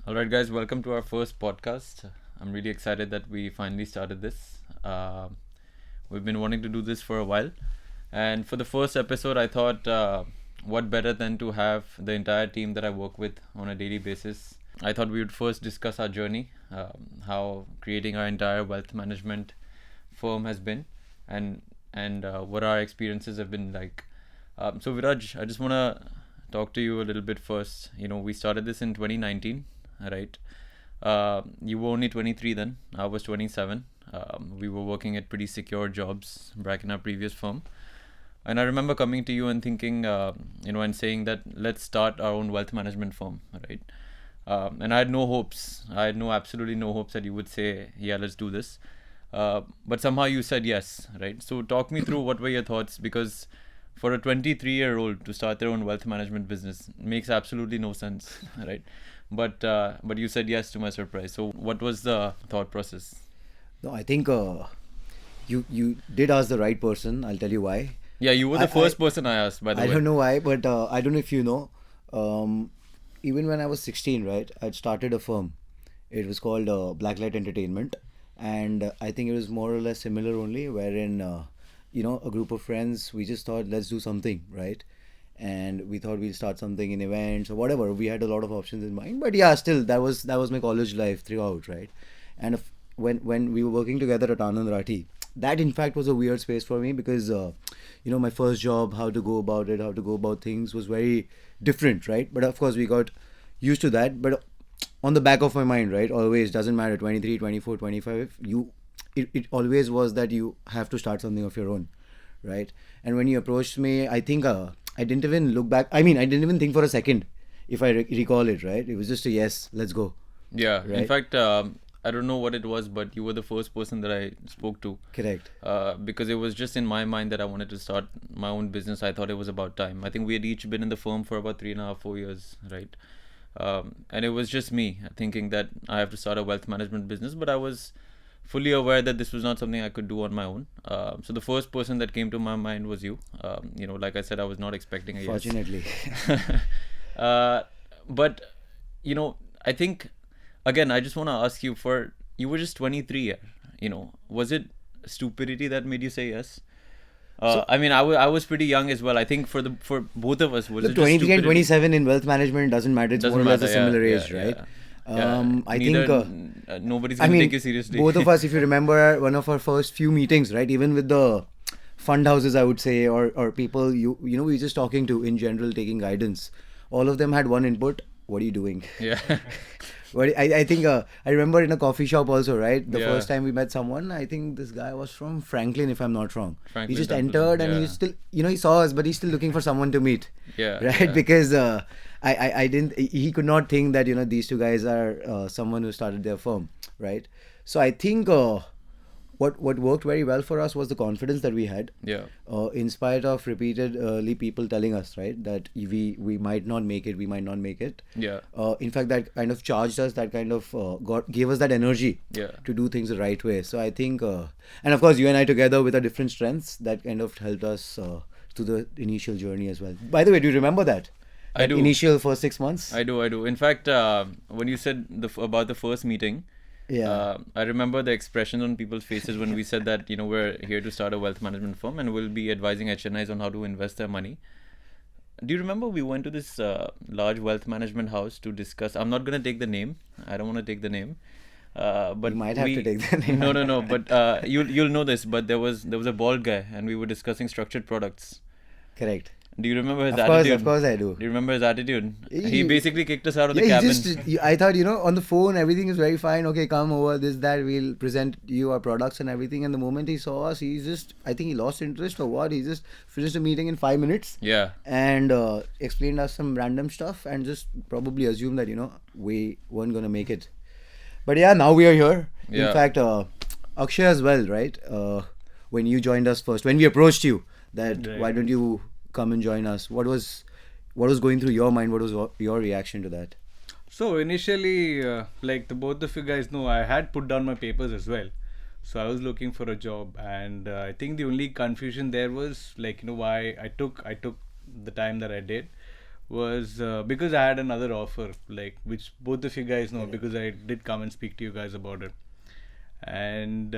All right, guys, welcome to our first podcast. I'm really excited that we finally started this. We've been wanting to do this for a while. And for the first episode, I thought, what better than to have the entire team that I work with on a daily basis. I thought we would first discuss our journey, how creating our entire wealth management firm has been, and what our experiences have been like. So, Viraj, I just want to talk to you a little bit first. We started this in 2019, right? You were only 23 then. I was 27. We were working at pretty secure jobs back in our previous firm. And I remember coming to you and thinking, and saying that let's start our own wealth management firm, right? And I had no hopes. I had absolutely no hopes that you would say, yeah, let's do this. But somehow you said yes, right? So talk me through what were your thoughts, because for a 23-year-old to start their own wealth management business makes absolutely no sense, right? But you said yes to my surprise. So what was the thought process? No, I think you did ask the right person. I'll tell you why. Yeah, you were the first person I asked, by the way. I don't know why, but I don't know if you know. Even when I was 16, right, I'd started a firm. It was called Blacklight Entertainment, and I think it was more or less similar only, wherein a group of friends, we just thought let's do something, right? And we thought we'll start something in events or whatever. We had a lot of options in mind, but yeah, still that was my college life throughout, right? And when we were working together at Anand Rathi, that in fact was a weird space for me because my first job, how to go about it, how to go about things was very different, right? But of course we got used to that. But on the back of my mind, right, always doesn't matter 23, 24, 25, it always was that you have to start something of your own, right? And when you approached me, I think I didn't even look back. I mean, I didn't even think for a second, if I recall it, right? It was just a yes, let's go. Yeah. Right? In fact, I don't know what it was, but you were the first person that I spoke to. Correct. Because it was just in my mind that I wanted to start my own business. I thought it was about time. I think we had each been in the firm for about 3.5, 4 years, right? And it was just me thinking that I have to start a wealth management business, but I was fully aware that this was not something I could do on my own. So the first person that came to my mind was you. Like I said, I was not expecting a yes. Fortunately. But I think, again, I just want to ask you, you were just 23, was it stupidity that made you say yes? I mean, I was pretty young as well. I think for both of us, was Look, it just 23 and stupidity? 27 in wealth management doesn't matter. It's Doesn't more or less a matter, similar yeah, age, yeah, right? Yeah. I Neither- think nobody's I gonna mean, take you seriously. both of us, if you remember one of our first few meetings, right, even with the fund houses, I would say, or people we were just talking to in general, taking guidance, all of them had one input: what are you doing? Yeah. But I think I remember in a coffee shop also, right? The Yeah. first time we met someone, I think this guy was from Franklin, if I'm not wrong. Franklin He just Templeton, entered and yeah. he still, he saw us, but he's still looking for someone to meet. Yeah, Right? yeah. Because I didn't, he could not think that, these two guys are someone who started their firm, right? So I think what worked very well for us was the confidence that we had. Yeah. In spite of repeatedly people telling us, right, that we might not make it, we might not make it. Yeah. In fact, that kind of charged us, that kind of gave us that energy Yeah. to do things the right way. So I think, and of course, you and I together with our different strengths, that kind of helped us through the initial journey as well. By the way, do you remember that? I That do. Initial first 6 months? I do. In fact, when you said about the first meeting, Yeah. I remember the expression on people's faces when we said that we're here to start a wealth management firm and we'll be advising HNIs on how to invest their money. Do you remember we went to this large wealth management house to discuss? I'm not going to take the name. I don't want to take the name. But You might have to take the name. No. But you'll know this. But there was a bald guy and we were discussing structured products. Correct. Do you remember his Of course, attitude? of course I do. Do you remember his attitude? He He- basically kicked us out of the Yeah, cabin. I thought, on the phone, everything is very fine. Okay, come over, this, that, we'll present you our products and everything. And the moment he saw us, I think he lost interest or what. He just finished the meeting in 5 minutes Yeah. and explained us some random stuff and just probably assumed that, we weren't going to make it. But yeah, now we are here. Yeah. In fact, Akshay as well, right? When you joined us first, when we approached you, that Right. why don't you come and join us? What was going through your mind? What was your reaction to that? So initially, like the both of you guys know, I had put down my papers as well. So I was looking for a job, and I think the only confusion there was like why I took the time that I did was because I had another offer, like which both of you guys know, because I did come and speak to you guys about it. And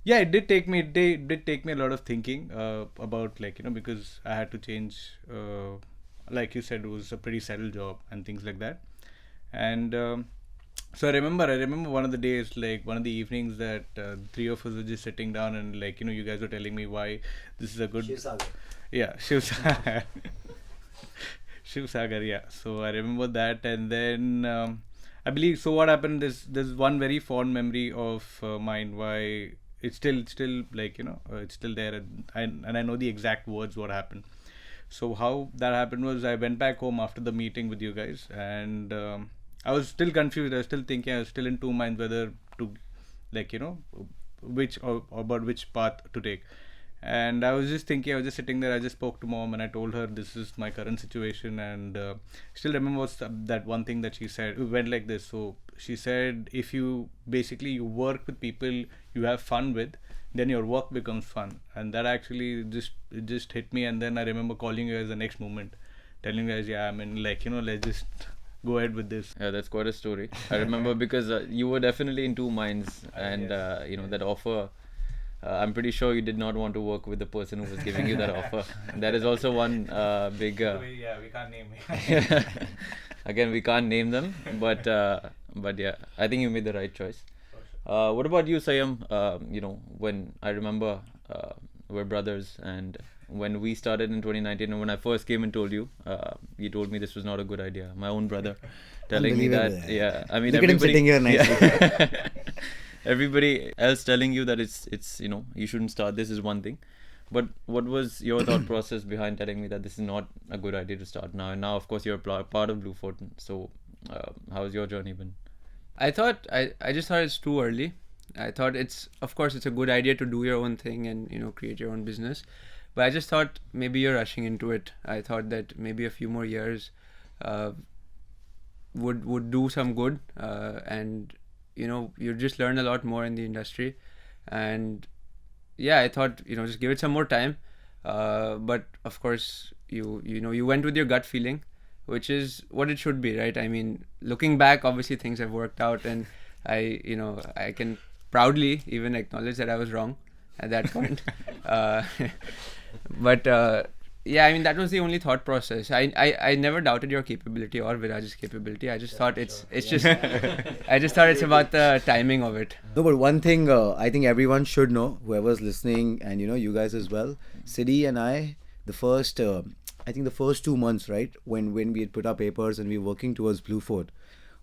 yeah, it did take me a lot of thinking about, like, because I had to change, like you said, it was a pretty settled job and things like that. And so I remember one of the days, like one of the evenings, that three of us were just sitting down, and, like, you guys were telling me why this is a good, yeah, Shiv Sagar, yeah. So I remember that, and then I believe, so what happened is, there's one very fond memory of mine why it's still like, it's still there, and I know the exact words what happened. So how that happened was, I went back home after the meeting with you guys, and I was still confused. I was still thinking. I was still in two minds whether to, like, which, or about which path to take. And I was just thinking. I was just sitting there. I just spoke to mom, and I told her this is my current situation. And still remember that one thing that she said. It went like this. So she said, if you basically you work with people you have fun with, then your work becomes fun. And that actually just hit me. And then I remember calling you guys the next moment, telling you guys, yeah, I mean, like, let's just go ahead with this. Yeah, that's quite a story. I remember because you were definitely in two minds, and that offer. I'm pretty sure you did not want to work with the person who was giving you that offer. That is also one big. Yeah, we can't name. Again, we can't name them, but yeah, I think you made the right choice. What about you, Sayam? When I remember we're brothers, and when we started in 2019, and when I first came and told you, you told me this was not a good idea. My own brother telling me that, yeah, I mean, look at him sitting here nicely. Yeah. Everybody else telling you that it's you shouldn't start this is one thing, but what was your thought process behind telling me that this is not a good idea to start now? And now, of course, you're part of Blue Fort. So how's your journey been? I just thought it's too early. I thought it's a good idea to do your own thing and create your own business, but I just thought maybe you're rushing into it. I thought that maybe a few more years would do some good, and you just learn a lot more in the industry. And yeah, I thought just give it some more time, but of course you went with your gut feeling, which is what it should be, right? I mean, looking back, obviously things have worked out, and I can proudly even acknowledge that I was wrong at that point. But yeah, I mean, that was the only thought process. I never doubted your capability or Viraj's capability. I just thought it's just I just thought it's about the timing of it. No, but one thing I think everyone should know, whoever's listening, and you guys as well, Siddhi and I, the first 2 months, right, when we had put our papers and we were working towards Blue Fort,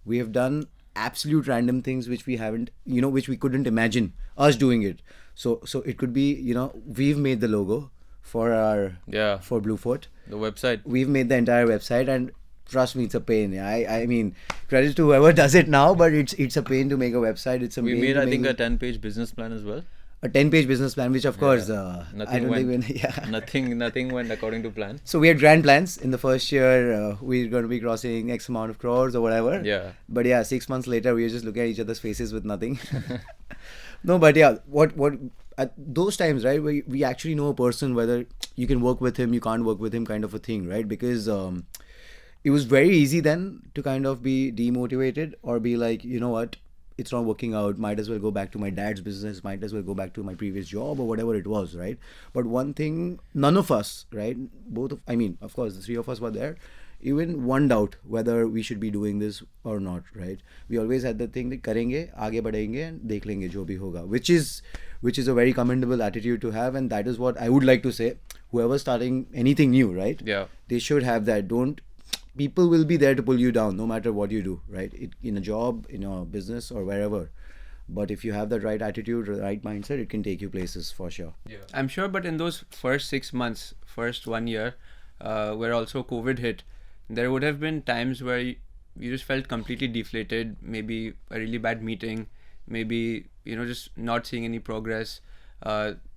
we have done absolute random things which we haven't, which we couldn't imagine us doing it. So it could be, we've made the logo for Blue Fort. The website. We've made the entire website, and trust me, it's a pain. I mean, credit to whoever does it now, but it's a pain to make a website. We made, I think, a 10-page business plan as well. A 10-page business plan, which of course nothing went according to plan. So we had grand plans. In the first year, we're going to be crossing X amount of crores or whatever. Yeah. But yeah, 6 months later, we were just looking at each other's faces with nothing. No, but yeah, what at those times, right, we actually know a person, whether you can work with him, you can't work with him, kind of a thing, right? Because it was very easy then to kind of be demotivated or be like, you know what, it's not working out, might as well go back to my dad's business, might as well go back to my previous job or whatever it was, right? But one thing, none of us, right, of course the three of us were there, even one doubt whether we should be doing this or not, right? We always had the thing that karenge, aage badhenge, and dekh lenge jo bhi hoga, which is a very commendable attitude to have, and that is what I would like to say. Whoever's starting anything new, right? Yeah. They should have that. People will be there to pull you down no matter what you do, right? In a job, in a business, or wherever. But if you have that right attitude, right mindset, it can take you places for sure. Yeah. I'm sure, but in those first 6 months, first 1 year, where also COVID hit, there would have been times where you just felt completely deflated, maybe a really bad meeting, maybe, just not seeing any progress.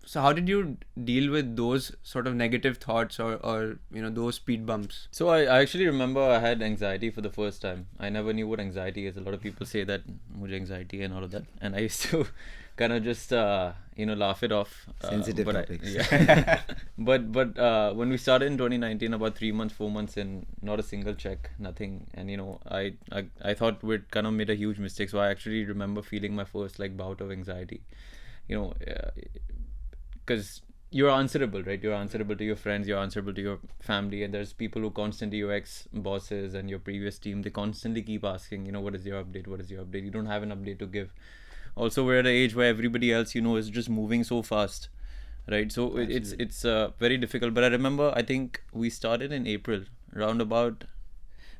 So how did you deal with those sort of negative thoughts or those speed bumps? So I actually remember I had anxiety for the first time. I never knew what anxiety is. A lot of people say that mujhe anxiety and all of that, and I used to kind of just laugh it off. Sensitive but topics. But when we started in 2019, about 4 months in, not a single check, nothing, and I thought we'd kind of made a huge mistake. So I actually remember feeling my first bout of anxiety. Because you're answerable, right? You're answerable to your friends, you're answerable to your family, and there's people who constantly, your ex-bosses and your previous team, they constantly keep asking, what is your update? What is your update? You don't have an update to give. Also, we're at an age where everybody else, is just moving so fast, right? So it's very difficult. But I remember, I think we started in April, roundabout.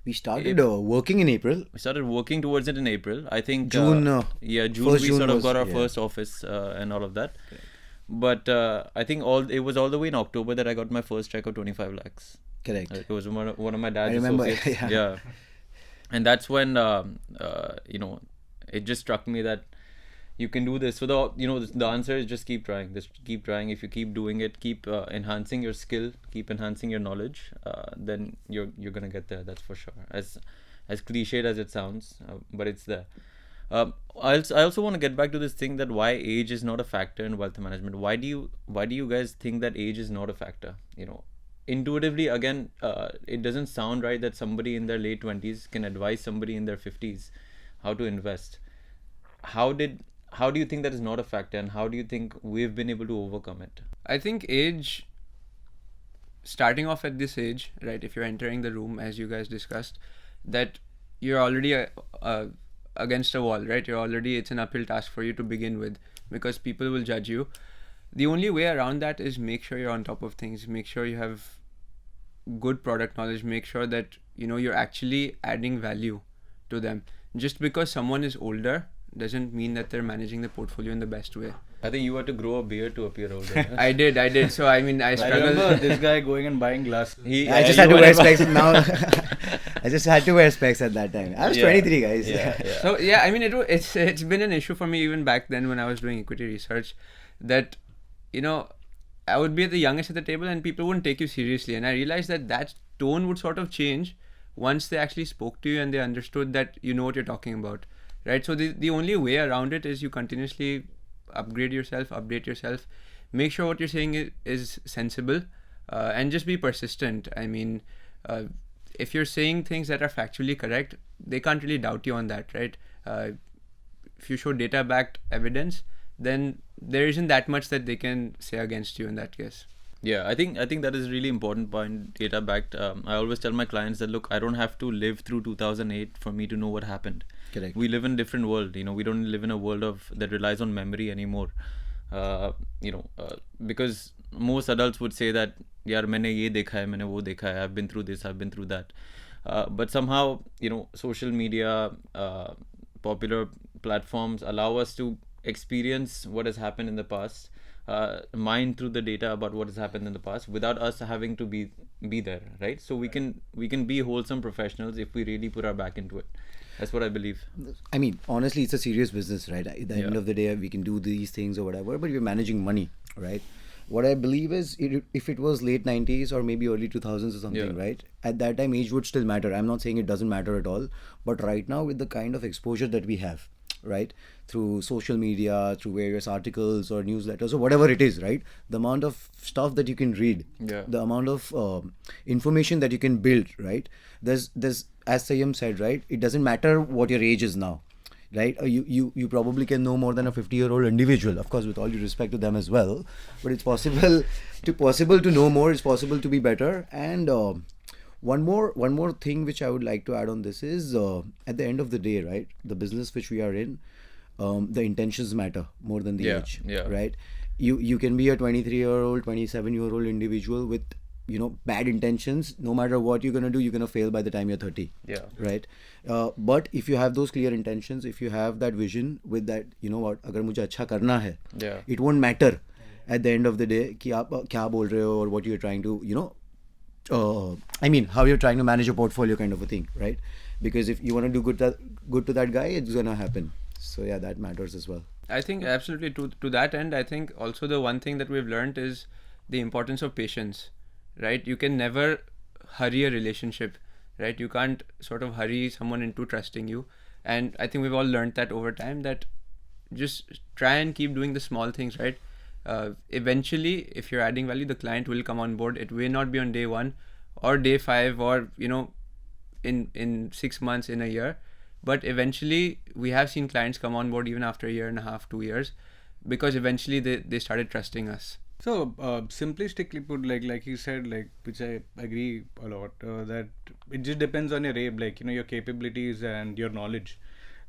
We started working in April. We started working towards it in April. I think June. June first we June sort of was- got our yeah. first office and all of that. But I think it was all the way in October that I got my first check of 25 lakhs. Correct. It was one of my dad's I remember, associates. yeah. And that's when it just struck me that you can do this. So the answer is just keep trying. Just keep trying. If you keep doing it, keep enhancing your skill, keep enhancing your knowledge, then you're gonna get there. That's for sure. As cliched as it sounds, but it's there. I also want to get back to this thing that why age is not a factor in wealth management. Why do you guys think that age is not a factor? Intuitively, again, it doesn't sound right that somebody in their late 20s can advise somebody in their 50s how to invest. How do you think that is not a factor, and how do you think we've been able to overcome it? I think age, starting off at this age, right, if you're entering the room, as you guys discussed, that you're already against a wall, right? It's an uphill task for you to begin with, because people will judge you. The only way around that is make sure you're on top of things, make sure you have good product knowledge, make sure that you're actually adding value to them. Just because someone is older doesn't mean that they're managing the portfolio in the best way. I think you had to grow a beard to appear older. I did. So I I struggled. remember this guy going and buying glasses. I just had to wear specs now. I just had to wear specs at that time. I was 23, guys. So yeah, it's been an issue for me even back then when I was doing equity research, that I would be the youngest at the table and people wouldn't take you seriously, and I realized that tone would sort of change once they actually spoke to you and they understood that you know what you're talking about, right? So the only way around it is you continuously upgrade yourself, update yourself, make sure what you're saying is sensible, and just be persistent. If you're saying things that are factually correct, they can't really doubt you on that, right? If you show data-backed evidence, then there isn't that much that they can say against you in that case. Yeah, I think that is a really important point, data backed. I always tell my clients that, look, I don't have to live through 2008 for me to know what happened. Correct. We live in a different world. We don't live in a world that relies on memory anymore. Because most adults would say that, yaar, maine ye dekha hai, maine wo dekha hai, I've been through this, I've been through that. But somehow, social media, popular platforms allow us to experience what has happened in the past, mine through the data about what has happened in the past without us having to be there, right? So we can be wholesome professionals if we really put our back into it. That's what I believe. Honestly, it's a serious business, right? At the end of the day, we can do these things or whatever, but we're managing money, right? What I believe is, if it was late 90s or maybe early 2000s or something, right? At that time, age would still matter. I'm not saying it doesn't matter at all, but right now, with the kind of exposure that we have, right, through social media, through various articles or newsletters or whatever it is, right, the amount of stuff that you can read, the amount of information that you can build, right, there's as Sayyam said, right, it doesn't matter what your age is now, right? You probably can know more than a 50-year-old individual, of course, with all due respect to them as well, but it's possible to know more, it's possible to be better. And one more thing which I would like to add on this is, at the end of the day, right, the business which we are in, the intentions matter more than the age, right? You can be a 23-year-old, 27-year-old individual with bad intentions. No matter what you're gonna do, you're gonna fail by the time you're 30. Right. But if you have those clear intentions, if you have that vision with that, what, agar mujhe acha karna hai, it won't matter at the end of the day ki aap kya bol rahe ho or what you're trying to how you're trying to manage a portfolio, kind of a thing, right? Because if you want to do good to that guy, it's gonna happen. So yeah, that matters as well. I think absolutely to that end, I think also the one thing that we've learned is the importance of patience, right? You can never hurry a relationship, right? You can't sort of hurry someone into trusting you. And I think we've all learned that over time, that just try and keep doing the small things, right? Eventually, if you're adding value, the client will come on board. It may not be on day one or day 5 or, in 6 months, in a year. But eventually, we have seen clients come on board even after a year and a half, 2 years, because eventually they started trusting us. So simplistically put, like you said, like, which I agree a lot, that it just depends on your aim, like, your capabilities and your knowledge,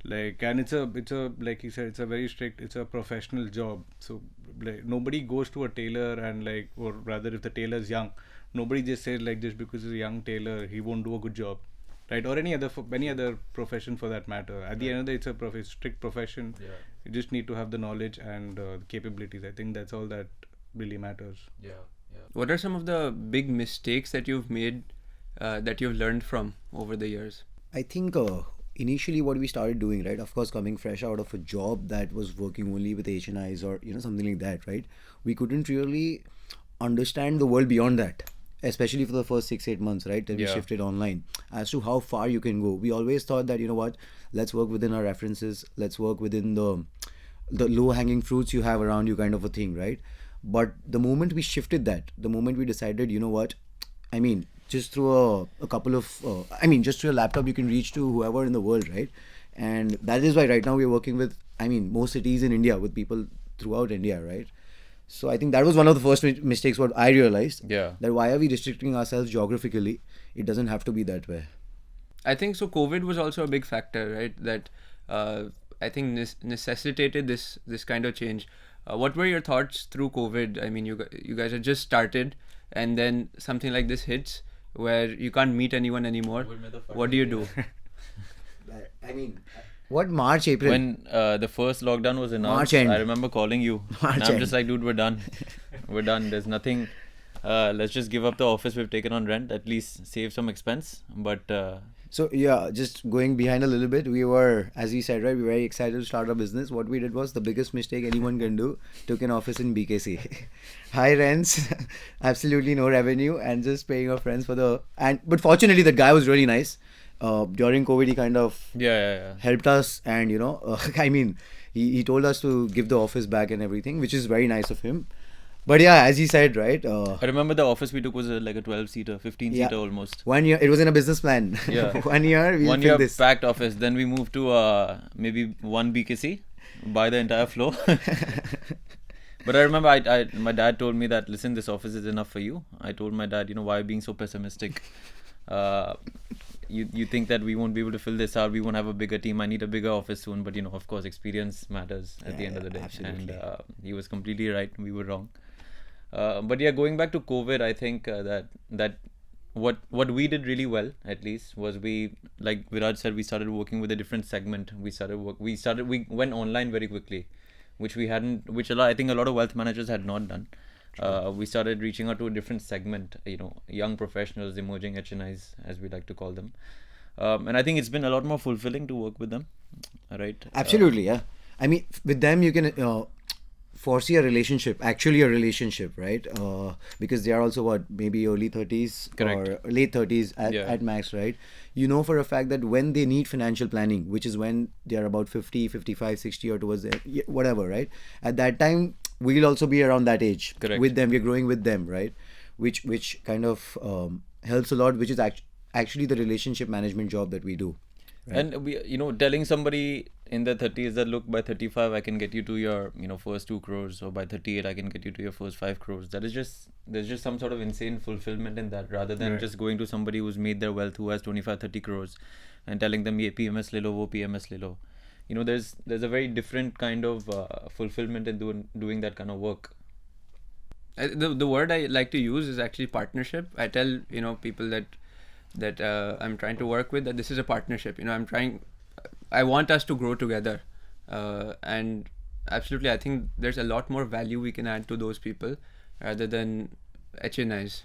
like, and it's a like you said, it's a very strict, it's a professional job. So like, nobody goes to a tailor and, like, or rather, if the tailor's young, nobody just says, like, just because he's a young tailor he won't do a good job, right? Or any other profession for that matter. At the end of the day, it's a strict profession. You just need to have the knowledge and the capabilities. I think that's all that really matters. What are some of the big mistakes that you've made, that you've learned from over the years? I think initially what we started doing, right, of course, coming fresh out of a job that was working only with HNIs or something like that, right, we couldn't really understand the world beyond that, especially for the first 6-8 months, right, that we shifted online, as to how far you can go. We always thought that, let's work within our references, let's work within the low hanging fruits you have around you, kind of a thing, right? But the moment we shifted that, the moment we decided, just through a couple of, just through a laptop, you can reach to whoever in the world, right? And that is why right now we're working with, most cities in India, with people throughout India, right? So I think that was one of the first mistakes what I realized. Yeah. That why are we restricting ourselves geographically? It doesn't have to be that way. I think so. COVID was also a big factor, right? That I think necessitated this kind of change. What were your thoughts through COVID? I mean, you guys had just started, and then something like this hits, where you can't meet anyone anymore. What do you do? What, March, April? When the first lockdown was announced, March end. I remember calling you. And I'm just like, dude, we're done. We're done. There's nothing. Let's just give up the office we've taken on rent, at least save some expense. But So yeah, just going behind a little bit, we were, as you said, right, we were very excited to start our business. What we did was the biggest mistake anyone can do, took an office in BKC. High rents, absolutely no revenue, and just paying our friends but fortunately that guy was really nice. During COVID, he kind of helped us, and he told us to give the office back and everything, which is very nice of him. But yeah, as he said, right? I remember the office we took was like a 12-seater, 15-seater almost. 1 year, it was in a business plan. Yeah. 1 year, we'll 1 year this. packed office. Then we moved to maybe one BKC, buy the entire floor. But I remember my dad told me that, listen, this office is enough for you. I told my dad, why are you being so pessimistic? You think that we won't be able to fill this out, we won't have a bigger team, I need a bigger office soon. But of course, experience matters at the end of the day. Absolutely. And he was completely right, we were wrong. But yeah, going back to COVID, I think that what we did really well, at least, was we, like Viraj said, we started working with a different segment. We went online very quickly, which I think a lot of wealth managers had not done. We started reaching out to a different segment, young professionals, emerging HNIs, as we like to call them. And I think it's been a lot more fulfilling to work with them, right? Absolutely, yeah. With them, you can foresee a relationship, right? Because they are also maybe early 30s or late 30s at max, right? For a fact that when they need financial planning, which is when they are about 50, 55, 60 or towards whatever, right? At that time, we'll also be around that age. Correct. With them, we're growing with them, right? Which kind of helps a lot, which is actually the relationship management job that we do. Right? And we, telling somebody in their 30s that, look, by 35 I can get you to your, first 2 crores, or by 38 I can get you to your first 5 crores. There's just some sort of insane fulfillment in that, rather than just going to somebody who's made their wealth, who has 25-30 crores, and telling them, ye PMS le lo, wo PMS le lo. There's a very different kind of fulfillment in doing that kind of work. The word I like to use is actually partnership. I tell people that I'm trying to work with, that this is a partnership. I want us to grow together, and absolutely, I think there's a lot more value we can add to those people rather than HNIs.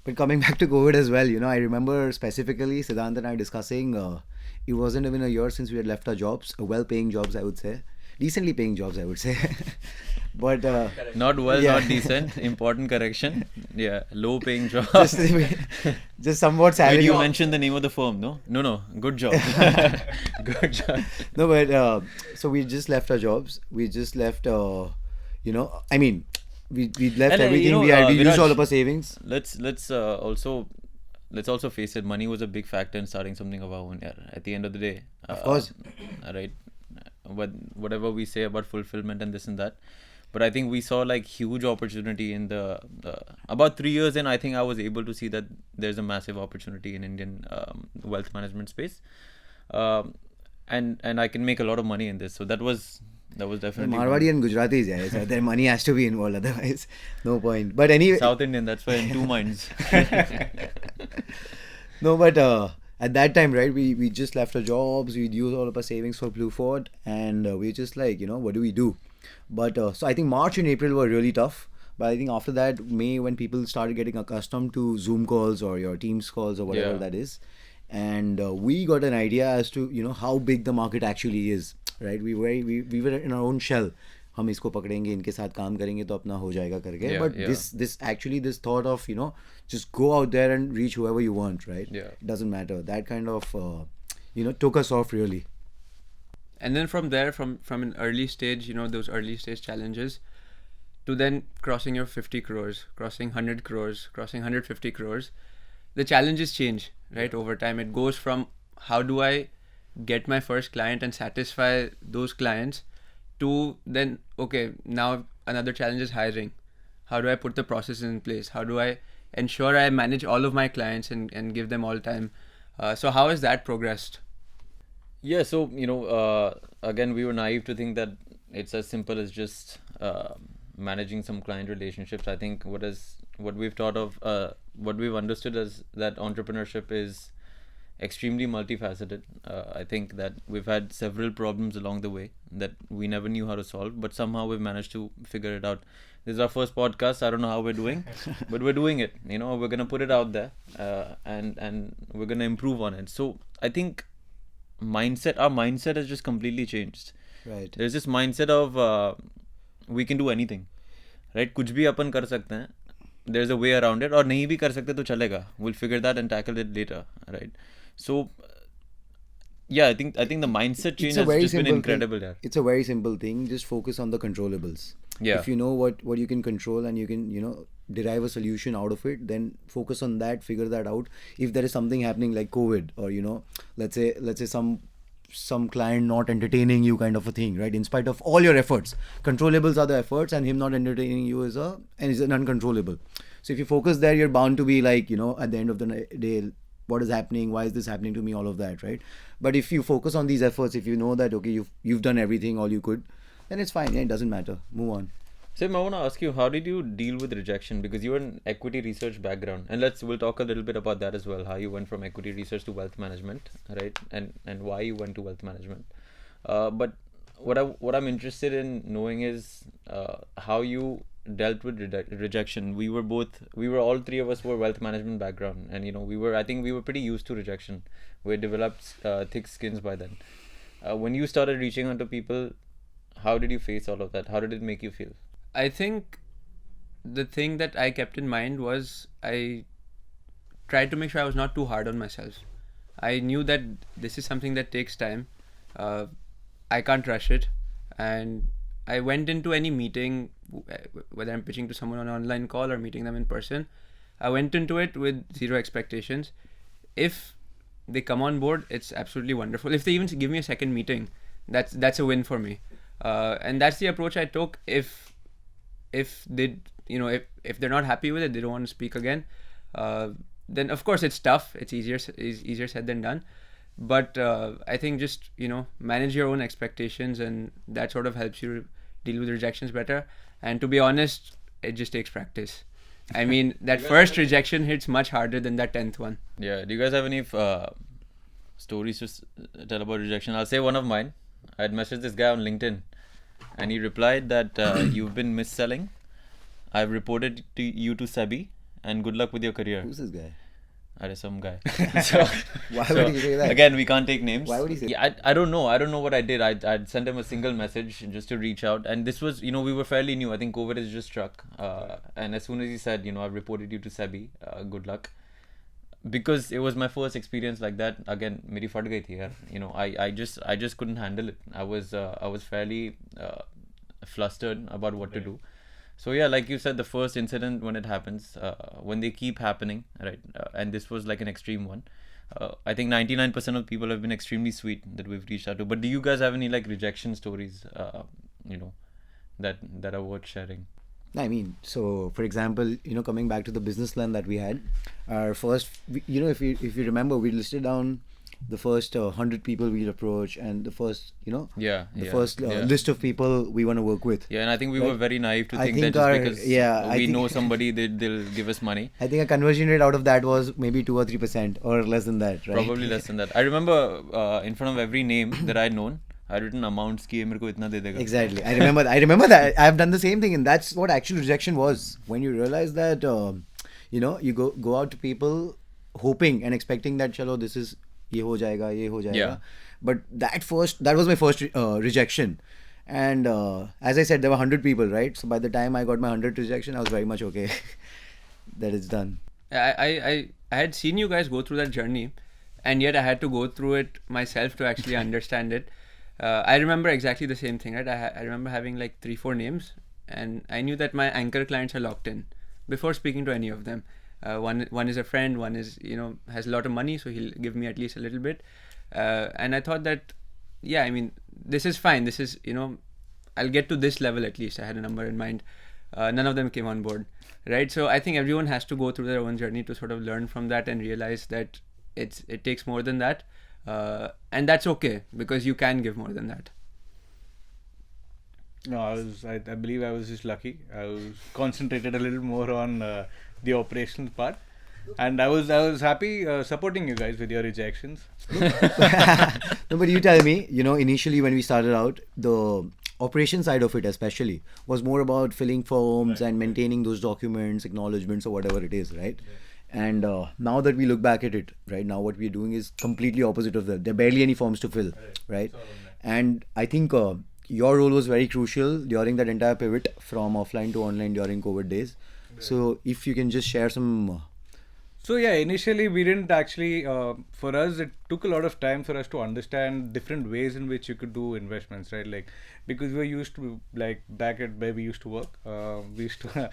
But coming back to COVID as well, I remember specifically Siddhant and I discussing, it wasn't even a year since we had left our jobs, well-paying jobs, I would say. decently paying jobs, I would say. But Not well, yeah. not decent. Important correction. Yeah, low paying job. just somewhat Wait, salary. you mentioned the name of the firm, no? No. Good job. Good job. No, but so we just left our jobs. We just left, I mean, we left And, everything. We used Viraj, all of our savings. Let's also face it. Money was a big factor in starting something of our own. Yeah. At the end of the day, Of course. right? Whatever we say about fulfillment and this and that, but I think we saw like huge opportunity in the about 3 years in. I think I was able to see that there's a massive opportunity in Indian wealth management space, and I can make a lot of money in this. So that was definitely Marwadi and Gujaratis, yeah. So their money has to be involved, otherwise, no point. But anyway, South Indian. That's why in two minds. no, but at that time, right, we just left our jobs. We'd use all of our savings for Blue Fort, and we just like, what do we do? But so I think March and April were really tough. But I think after that, May, when people started getting accustomed to Zoom calls or your Teams calls or whatever Yeah. that is, and we got an idea as to how big the market actually is, right? We were in our own shell. हम इसको पकड़ेंगे, इनके साथ काम करेंगे तो अपना हो जाएगा करके. Yeah, But yeah. this thought of just go out there and reach whoever you want, right? Yeah. It doesn't matter. That kind of took us off really. And then from there, from an early stage, those early stage challenges, to then crossing your 50 crores, crossing 100 crores, crossing 150 crores, the challenges change, right? Over time, it goes from how do I get my first client and satisfy those clients, to then, okay, now another challenge is hiring. How do I put the processes in place? How do I ensure I manage all of my clients and give them all time? So how has that progressed? Yeah, so again, we were naive to think that it's as simple as just managing some client relationships. I think what we've understood is that entrepreneurship is extremely multifaceted. I think that we've had several problems along the way that we never knew how to solve, but somehow we've managed to figure it out. This is our first podcast. I don't know how we're doing, but we're doing it. We're gonna put it out there, and we're gonna improve on it. So I think our mindset has just completely changed. Right. There's this mindset of we can do anything, right? कुछ भी अपन कर सकते हैं. There's a way around it. और नहीं भी कर सकते तो चलेगा. We'll figure that and tackle it later, right? So yeah, I think the mindset change has just been incredible. Yeah. It's a very simple thing. Just focus on the controllables. Yeah. If you know what you can control and you can derive a solution out of it, then focus on that. Figure that out. If there is something happening like COVID, or let's say some client not entertaining you, kind of a thing, right? In spite of all your efforts, controllables are the efforts, and him not entertaining you is an uncontrollable. So if you focus there, you're bound to be like, at the end of the day, what is happening? Why is this happening to me? All of that, right? But if you focus on these efforts, if you know that okay, you've done everything all you could, then it's fine. Yeah, it doesn't matter. Move on. Sim, I want to ask you, how did you deal with rejection? Because you were an equity research background, and we'll talk a little bit about that as well. How you went from equity research to wealth management, right? And why you went to wealth management. But what I'm interested in knowing is how you dealt with rejection. We were all three of us were wealth management background, and I think we were pretty used to rejection. We had developed thick skins by then. When you started reaching out to people, how did you face all of that? How did it make you feel? I think the thing that I kept in mind was I tried to make sure I was not too hard on myself. I knew that this is something that takes time. I can't rush it. And I went into any meeting, whether I'm pitching to someone on an online call or meeting them in person, I went into it with zero expectations. If they come on board, it's absolutely wonderful. If they even give me a second meeting, that's a win for me. And that's the approach I took. If they, if they're not happy with it, they don't want to speak again, then of course it's tough. It's easier said than done. But I think just manage your own expectations, and that sort of helps you deal with rejections better. And to be honest, it just takes practice. I mean, that first rejection hits much harder than that 10th one. Yeah. Do you guys have any stories to tell about rejection? I'll say one of mine. I had messaged this guy on LinkedIn, and he replied that you've been mis-selling. I've reported you to SEBI, and good luck with your career. Who's this guy? some guy. So, Why so, would he say that? again, we can't take names. Why would he say Yeah, I don't know. I don't know what I did. I'd sent him a single message just to reach out. And this was, we were fairly new. I think COVID has just struck. And as soon as he said, I've reported you to SEBI, good luck. Because it was my first experience like that. Again, meri fat gayi thi yaar. I just couldn't handle it. I was fairly flustered about what to do. So yeah, like you said, the first incident when it happens, when they keep happening, right? And this was like an extreme one. I think 99% of people have been extremely sweet that we've reached out to. But do you guys have any like rejection stories, that are worth sharing? I mean, so for example, coming back to the business plan that we had, our first, if you remember, we listed down the first 100 people we'll approach and the first, first list of people we want to work with. Yeah, and I think we Right. were very naive to I think think that just our- because I we think- know somebody, they'll give us money. I think a conversion rate out of that was maybe 2 or 3% or less than that, right? Probably less than that. I remember in front of every name that I'd known, I'd written amounts ki ye mere ko itna de dega. Exactly. I remember that. I've done the same thing, and that's what actual rejection was. When you realize that, you go out to people hoping and expecting that, chalo, this is ye ho jayega, ye ho jayega. Yeah. But that was my first rejection. And as I said, there were 100 people, right? So by the time I got my 100th rejection, I was very much okay that it's done. I had seen you guys go through that journey, and yet I had to go through it myself to actually understand it. I remember exactly the same thing, right? I remember having like 3-4 names, and I knew that my anchor clients are locked in before speaking to any of them. One is a friend, one is has a lot of money, so he'll give me at least a little bit. And I thought that, yeah, I mean, this is fine. This is I'll get to this level at least. I had a number in mind. None of them came on board, right? So I think everyone has to go through their own journey to sort of learn from that and realize that it takes more than that. And that's okay, because you can give more than that. No, I believe I was just lucky. I was concentrated a little more on the operational part, and I was happy supporting you guys with your rejections. No, but you tell me, initially when we started out, the operation side of it especially was more about filling forms and maintaining those documents, acknowledgements or whatever it is, right? And now that we look back at it, right, now what we're doing is completely opposite of that. There are barely any forms to fill, right? And I think your role was very crucial during that entire pivot from offline to online during COVID days. So if you can just share some... So yeah, initially we didn't actually, for us it took a lot of time for us to understand different ways in which you could do investments, right? Like, because we were used to, like, back at where we used to work, we used to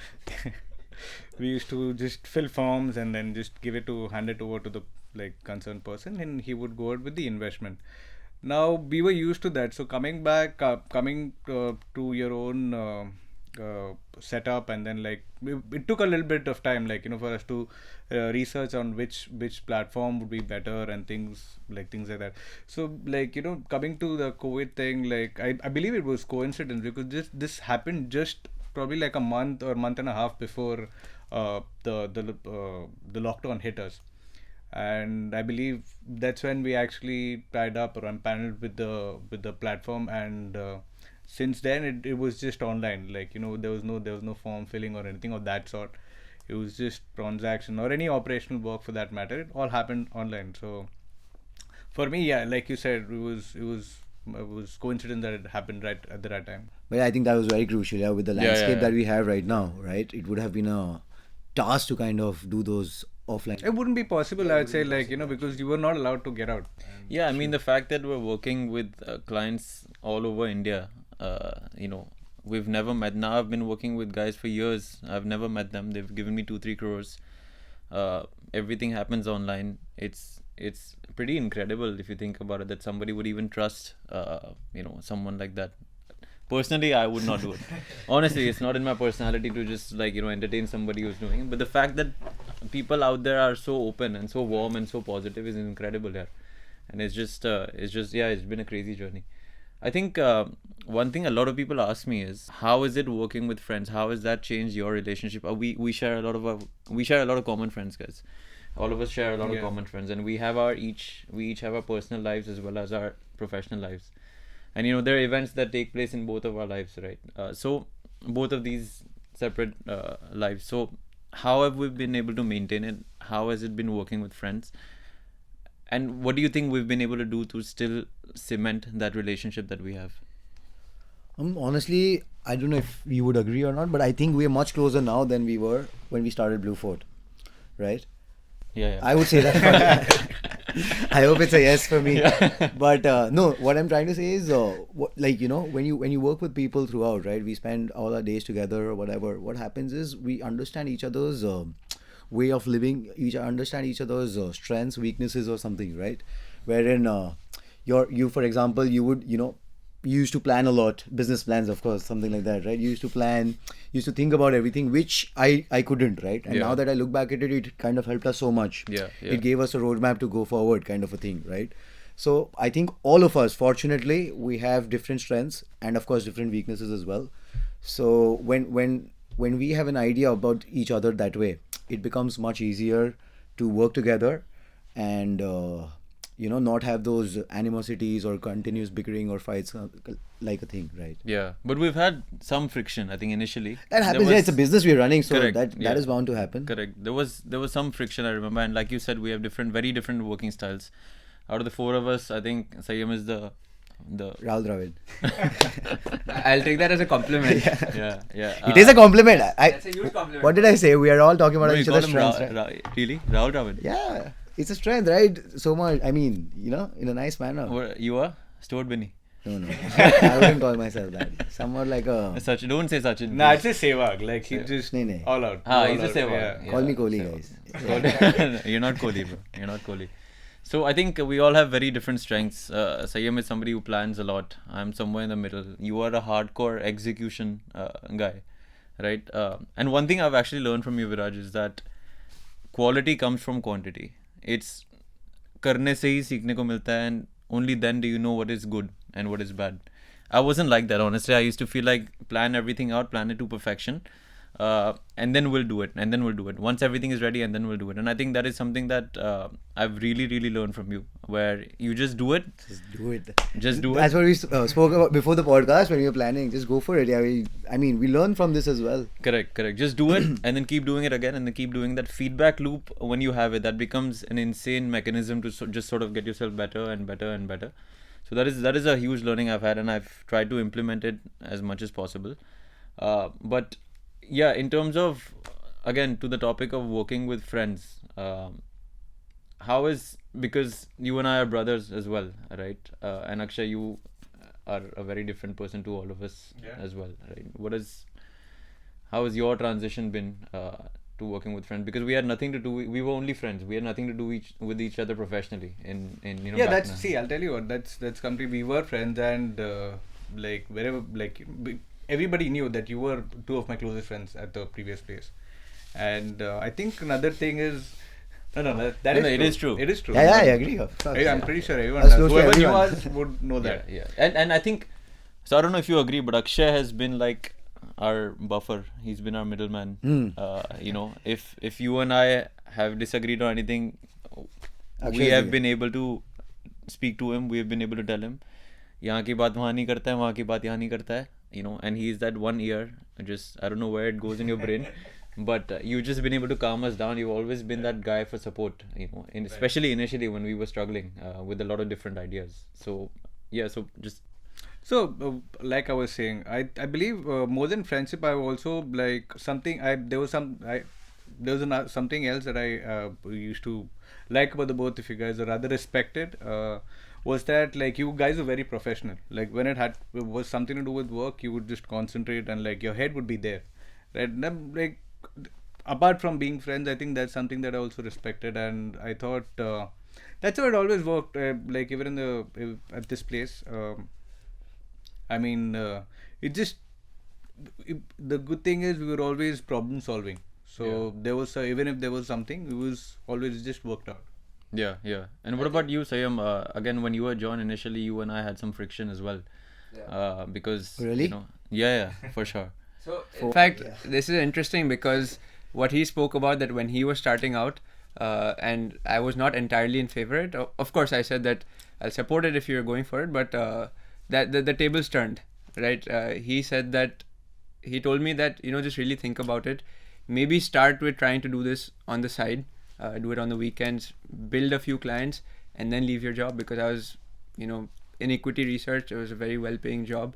we used to just fill forms and then just hand it over to the concerned person, and he would go out with the investment. Now we were used to that, so coming to your own setup, and then it took a little bit of time, for us to research on which platform would be better and things like that. So coming to the COVID thing, I believe it was coincidence, because this happened just probably like a month or month and a half before the lockdown hit us. And I believe that's when we actually tied up or unpaneled with the platform, and since then it was just online. There was no form filling or anything of that sort. It was just transaction or any operational work for that matter. It all happened online. So for me, yeah, like you said, it was coincidence that it happened right at the right time. But I think that was very crucial, yeah, with the landscape that we have right now, right? It would have been a task to kind of do those offline. It wouldn't be possible, I'd say, because you were not allowed to get out. Yeah, I mean, the fact that we're working with clients all over India, we've never met. Now I've been working with guys for years. I've never met them. They've given me 2-3 crores. Everything happens online. It's pretty incredible if you think about it, that somebody would even trust someone like that. Personally, I would not do it. Honestly, it's not in my personality to just entertain somebody who's doing it. But the fact that people out there are so open and so warm and so positive is incredible here. And it's been a crazy journey. I think one thing a lot of people ask me is, how is it working with friends? How has that changed your relationship? We share a lot of common friends, guys. All of us share a lot of common friends, and we each have our personal lives as well as our professional lives. And there are events that take place in both of our lives, right? So both of these separate lives. So how have we been able to maintain it? how has it been working with friends? And what do you think we've been able to do to still cement that relationship that we have? Honestly, I don't know if you would agree or not, but I think we are much closer now than we were when we started Blue Fort, right? Yeah. I would say that. I hope it's a yes for me. But no, what I'm trying to say is, when you work with people throughout, right? We spend all our days together or whatever. What happens is we understand each other's way of living. Understand each other's strengths, weaknesses, or something, right? Wherein you, for example, you would you used to plan a lot, business plans, of course, something like that, right? You used to think about everything, which I couldn't, right? And now that I look back at it, it kind of helped us so much. It gave us a roadmap to go forward, kind of a thing, right? So I think all of us, fortunately, we have different strengths and of course different weaknesses as well. So when we have an idea about each other that way, it becomes much easier to work together and not have those animosities or continuous bickering or fights like a thing, right? Yeah, but we've had some friction, I think, initially. That happens. It's a business we're running, so Correct, that is bound to happen. Correct. There was some friction, I remember, and like you said, we have very different working styles. Out of the four of us, I think Sayyam is the Rahul Dravid. I'll take that as a compliment. Yeah. It is a compliment. That's a huge compliment. What did I say? We are all talking about No, you each call other's him strengths, right? Really? Rahul Dravid? Yeah, it's a strength, right? So much. I mean, in a nice manner. What, you are? Stuart Binney? No. I wouldn't call myself that. Somewhat like a... Sachin. Don't say Sachin. Nah, it's a Sehwag. Like he just Nee. all out. He's all a out, Sehwag. yeah. Call me Kohli, guys. You're not Kohli, bro. You're not Kohli. So I think we all have very different strengths. Sayyam is somebody who plans a lot. I'm somewhere in the middle. You are a hardcore execution guy, right? And one thing I've actually learned from you, Viraj, is that quality comes from quantity. It's करने से ही सीखने को मिलता है, and only then do you know what is good and what is bad. I wasn't like that, honestly. I used to feel like plan everything out, plan it to perfection, and then we'll do it. Once everything is ready, and then we'll do it. And I think that is something that I've really, really learned from you, where you just do it. Just do it. That's what we spoke about before the podcast when we were planning. Just go for it. Yeah, I mean, we learn from this as well. Correct. Just do it, and then keep doing it again, and then keep doing that feedback loop. When you have it, that becomes an insane mechanism to just sort of get yourself better and better and better. So that is a huge learning I've had, and I've tried to implement it as much as possible. But yeah, in terms of, again, to the topic of working with friends, because you and I are brothers as well, right? And Akshay, you are a very different person to all of us as well, right? How has your transition been to working with friends? Because we had nothing to do. We were only friends. We had nothing to do with each other professionally. I'll tell you what. That's completely. We were friends, and everybody knew that you were two of my closest friends at the previous place. And I think another thing is. It is true. It is true. Yeah, I agree. I'm pretty sure everyone That's does. close to Whoever knew everyone. us would know that. Yeah. And I think, so I don't know if you agree, but Akshay has been like our buffer. He's been our middleman. If you and I have disagreed on anything, we have been able to speak to him. We have been able to tell him, यहाँ की बात वहाँ नहीं करता है, वहाँ की बात यहाँ नहीं करता है. And he's that one ear. I don't know where it goes in your brain. But you've just been able to calm us down. You've always been that guy for support, and especially initially when we were struggling with a lot of different ideas. So like I was saying, I believe more than friendship, I also like something. There was something else that I used to like about the both of you guys, or rather respected. Was that like you guys were very professional. Like when it was something to do with work, you would just concentrate and like your head would be there, right? And I'm, like, apart from being friends, I think that's something that I also respected, and I thought that's how it always worked. Like even at this place, the good thing is we were always problem solving. So there was even if there was something, it was always just worked out. Yeah. And what about you, Sayyam? Again, when you were John, initially you and I had some friction as well. Because really? Yeah, for sure. So in fact, this is interesting because what he spoke about, that when he was starting out, and I was not entirely in favor of it. Of course, I said that I'll support it if you're going for it, but that the tables turned, right? He said that he told me that just really think about it. Maybe start with trying to do this on the side, do it on the weekends, build a few clients, and then leave your job, because I was, in equity research. It was a very well-paying job,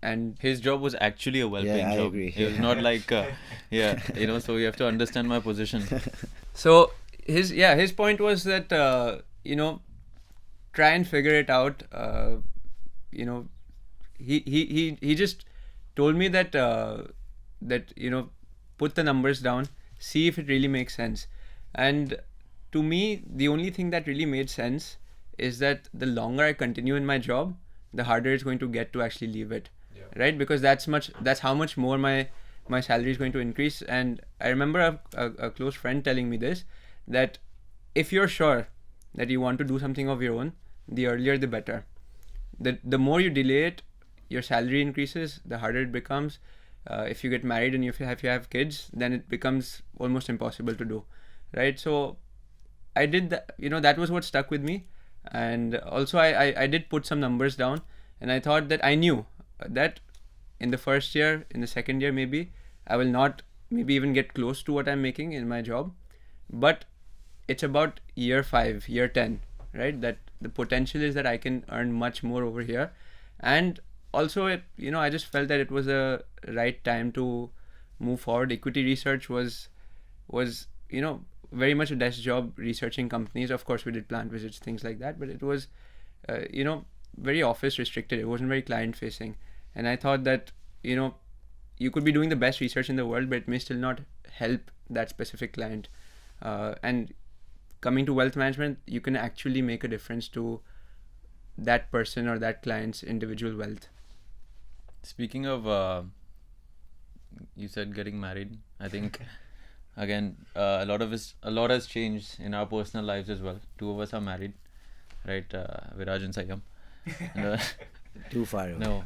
and His job was actually a well-paying I job. agree. It was not like, so you have to understand my position. so his point was that try and figure it out. He just told me that put the numbers down, see if it really makes sense. And to me, the only thing that really made sense is that the longer I continue in my job, the harder it's going to get to actually leave it. Right? Because that's how much more my salary is going to increase. And I remember a close friend telling me this, that if you're sure that you want to do something of your own, the earlier the better. The more you delay it, your salary increases, the harder it becomes. If you get married and if you have kids, then it becomes almost impossible to do, right? So I did that. That was what stuck with me. And also I did put some numbers down, and I thought that I knew that in the first year, in the second year, maybe I will not maybe even get close to what I'm making in my job, but it's about year 5, year 10, right? That the potential is that I can earn much more over here. And also I just felt that it was a right time to move forward. Equity research was very much a desk job, researching companies. Of course we did plant visits, things like that, but it was very office restricted. It wasn't very client facing. And I thought that you could be doing the best research in the world, but it may still not help that specific client. And coming to wealth management, you can actually make a difference to that person or that client's individual wealth. Speaking of, you said getting married. I think again, a lot has changed in our personal lives as well. 2 of us are married, right? Viraj and Sayam. And, Too far away. no,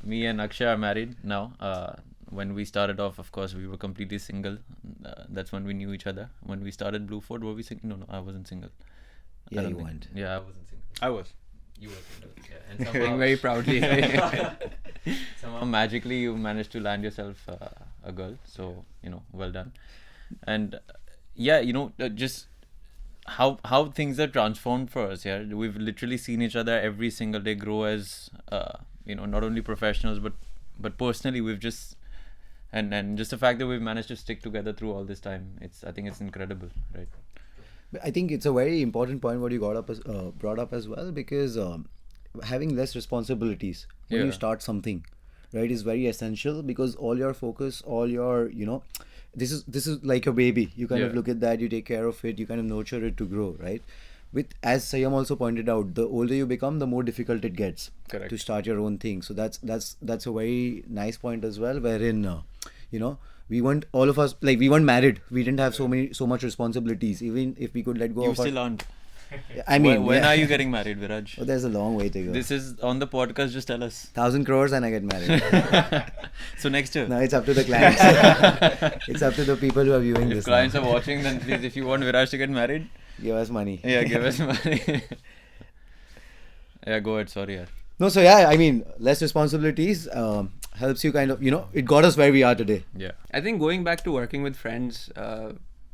me and Akshay are married now. When we started off, of course, we were completely single. That's when we knew each other. When we started Blueford, were we single? No, I wasn't single. Yeah, I don't you think- weren't. Yeah, I wasn't single. I was. You were single. Yeah. And Doing very proudly. somehow magically you managed to land yourself a girl. So, well done. And just how things are transformed for us. Yeah, we've literally seen each other every single day grow as not only professionals but personally. We've just and just the fact that we've managed to stick together through all this time, I think it's incredible, right? I think it's a very important point what you brought up as well, because having less responsibilities when you Yeah. start something, right, is very essential, because all your focus, all your this is like your baby. You kind of Yeah. look at that, you take care of it, you kind of nurture it to grow, right? As Sayam also pointed out, the older you become, the more difficult it gets Correct. to start your own thing. So that's a very nice point as well, wherein we weren't, all of us, like, we weren't married, we didn't have so much responsibilities. Even if we could let go You of our, still aren't. I mean, when yeah. are you getting married, Viraj? Oh, there's a long way to go. This is on the podcast. Just tell us. 1,000 crores and I get married. So next year. No, it's up to the clients. It's up to the people who are viewing If this. clients now. are watching, then please, if you want Viraj to get married, Give us money. yeah, give us money. Yeah, go ahead. Sorry, yaar. No, so yeah, I mean, less responsibilities helps you kind of, it got us where we are today. Yeah. I think going back to working with friends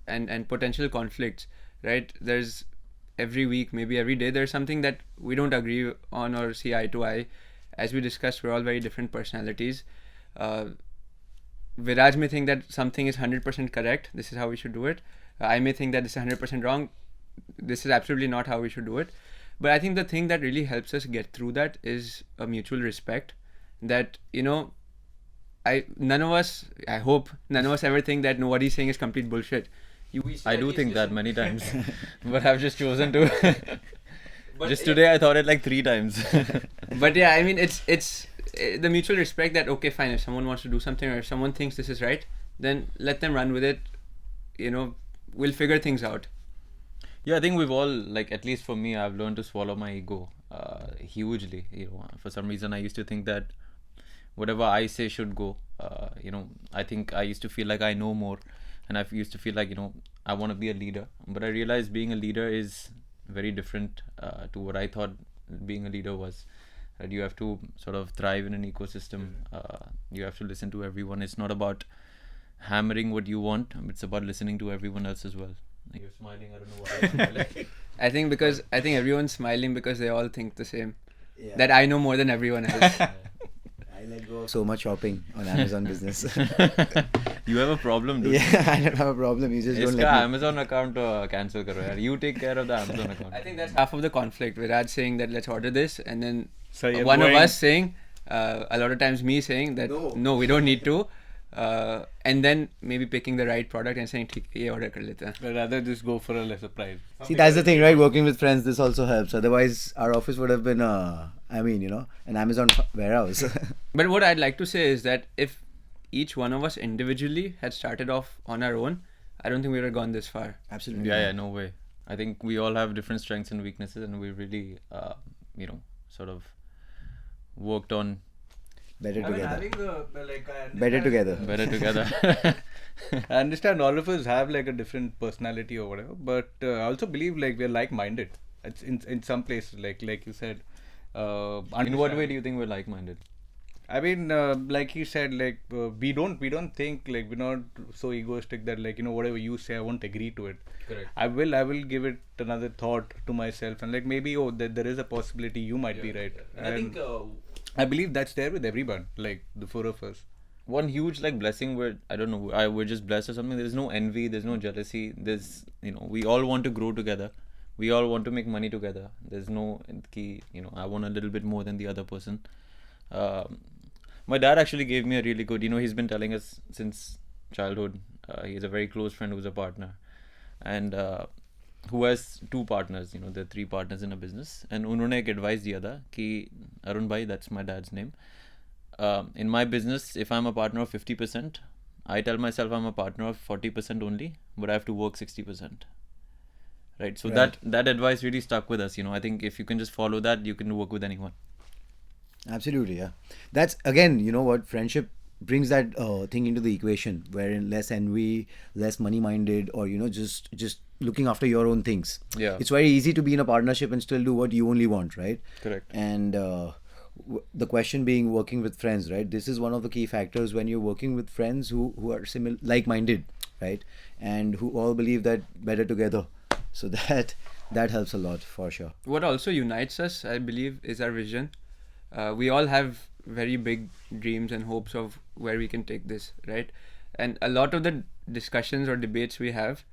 and potential conflicts, right? There's every week, maybe every day, there's something that we don't agree on or see eye to eye. As we discussed, we're all very different personalities. Viraj may think that something is 100% correct. This is how we should do it. I may think that this is 100% wrong. This is absolutely not how we should do it. But I think the thing that really helps us get through that is a mutual respect. That, I hope none of us ever think that what he's saying is complete bullshit. I do think that many times, but I've just chosen to. Just today, I thought it like 3 times. But yeah, I mean, it's the mutual respect that, okay, fine, if someone wants to do something or if someone thinks this is right, then let them run with it. We'll figure things out. Yeah, I think we've all, like, at least for me, I've learned to swallow my ego hugely. For some reason, I used to think that whatever I say should go. I think I used to feel like I know more, and I used to feel like, I want to be a leader. But I realized being a leader is very different to what I thought being a leader was. Right? You have to sort of thrive in an ecosystem. You have to listen to everyone. It's not about hammering what you want. It's about listening to everyone else as well. Like, you're smiling. I don't know why you're smiling. I think everyone's smiling because they all think the same. Yeah. That I know more than everyone else. I let go of so much shopping on Amazon business. You have a problem, dude. Yeah, I don't have a problem. You just don't इसका let me. Amazon account cancel करो यार. You take care of the Amazon account. I think that's half of the conflict. Viraj saying that let's order this, and then So you're one of going- us saying, a lot of times me saying that no, we don't need to, and then maybe picking the right product and saying ठीक ये order कर लेते हैं. But rather just go for a lesser price. See, that's the thing, right? Working with friends, this also helps. Otherwise, our office would have been, an Amazon warehouse. But what I'd like to say is that if each one of us individually had started off on our own, I don't think we would have gone this far. Absolutely. Yeah, no way. I think we all have different strengths and weaknesses, and we really, sort of worked on Better I mean, together. having the like I Better together. better together. I understand all of us have like a different personality or whatever, but I also believe like we're like-minded. It's in some places, like you said. In what way do you think we're like-minded? I mean, like he said, like we don't think like we're not so egoistic that like whatever you say, I won't agree to it. Correct. I will give it another thought to myself and like maybe there is a possibility you might be right. I think I believe that's there with everyone, like the four of us. one huge like blessing where I don't know, we're just blessed or something. There's no envy, there's no jealousy. There's we all want to grow together. We all want to make money together. There's no I want a little bit more than the other person. My dad actually gave me a really good, he's been telling us since childhood. He has a very close friend who's a partner, and who has two partners. There are three partners in a business, and उन्होंने एक advice दिया था कि Arun bhai, that's my dad's name. In my business, if I'm a partner of 50%, I tell myself I'm a partner of 40% only, but I have to work 60%. Right. So Right. that advice really stuck with us. I think if you can just follow that, you can work with anyone. Absolutely, yeah. That's again, what friendship brings that thing into the equation, wherein less envy, less money-minded, or just looking after your own things. Yeah. It's very easy to be in a partnership and still do what you only want, right? Correct. And the question being working with friends, right? This is one of the key factors when you're working with friends who are like-minded, right? And who all believe that better together. So that helps a lot for sure. What also unites us, I believe, is our vision. We all have very big dreams and hopes of where we can take this, right? And a lot of the discussions or debates we have,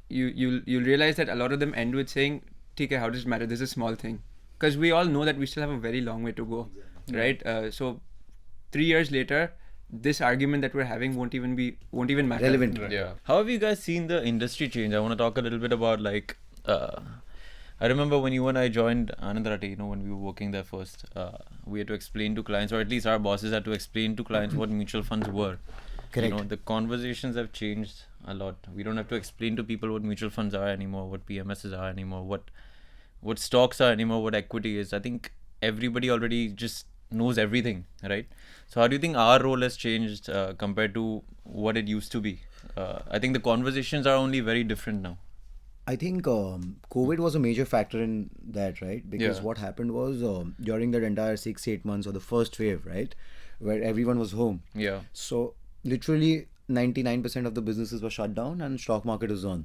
you'll realize that a lot of them end with saying, "ठीक है, how does it matter? This is a small thing," because we all know that we still have a very long way to go, right? So 3 years later, this argument that we're having won't even matter. Relevant. Yeah. How have you guys seen the industry change? I want to talk a little bit about like. I remember when you and I joined Anand Rathi, when we were working there first, we had to explain to clients, or at least our bosses had to explain to clients what mutual funds were. Correct. The conversations have changed a lot. We don't have to explain to people what mutual funds are anymore, what PMSs are anymore, what stocks are anymore, what equity is. I think everybody already just knows everything, right? So how do you think our role has changed compared to what it used to be? I think the conversations are only very different now. I think COVID was a major factor in that, right? Because Yeah. what happened was during that entire 6-8 months or the first wave, right, where everyone was home. Yeah. So literally 99% of the businesses were shut down and stock market was on.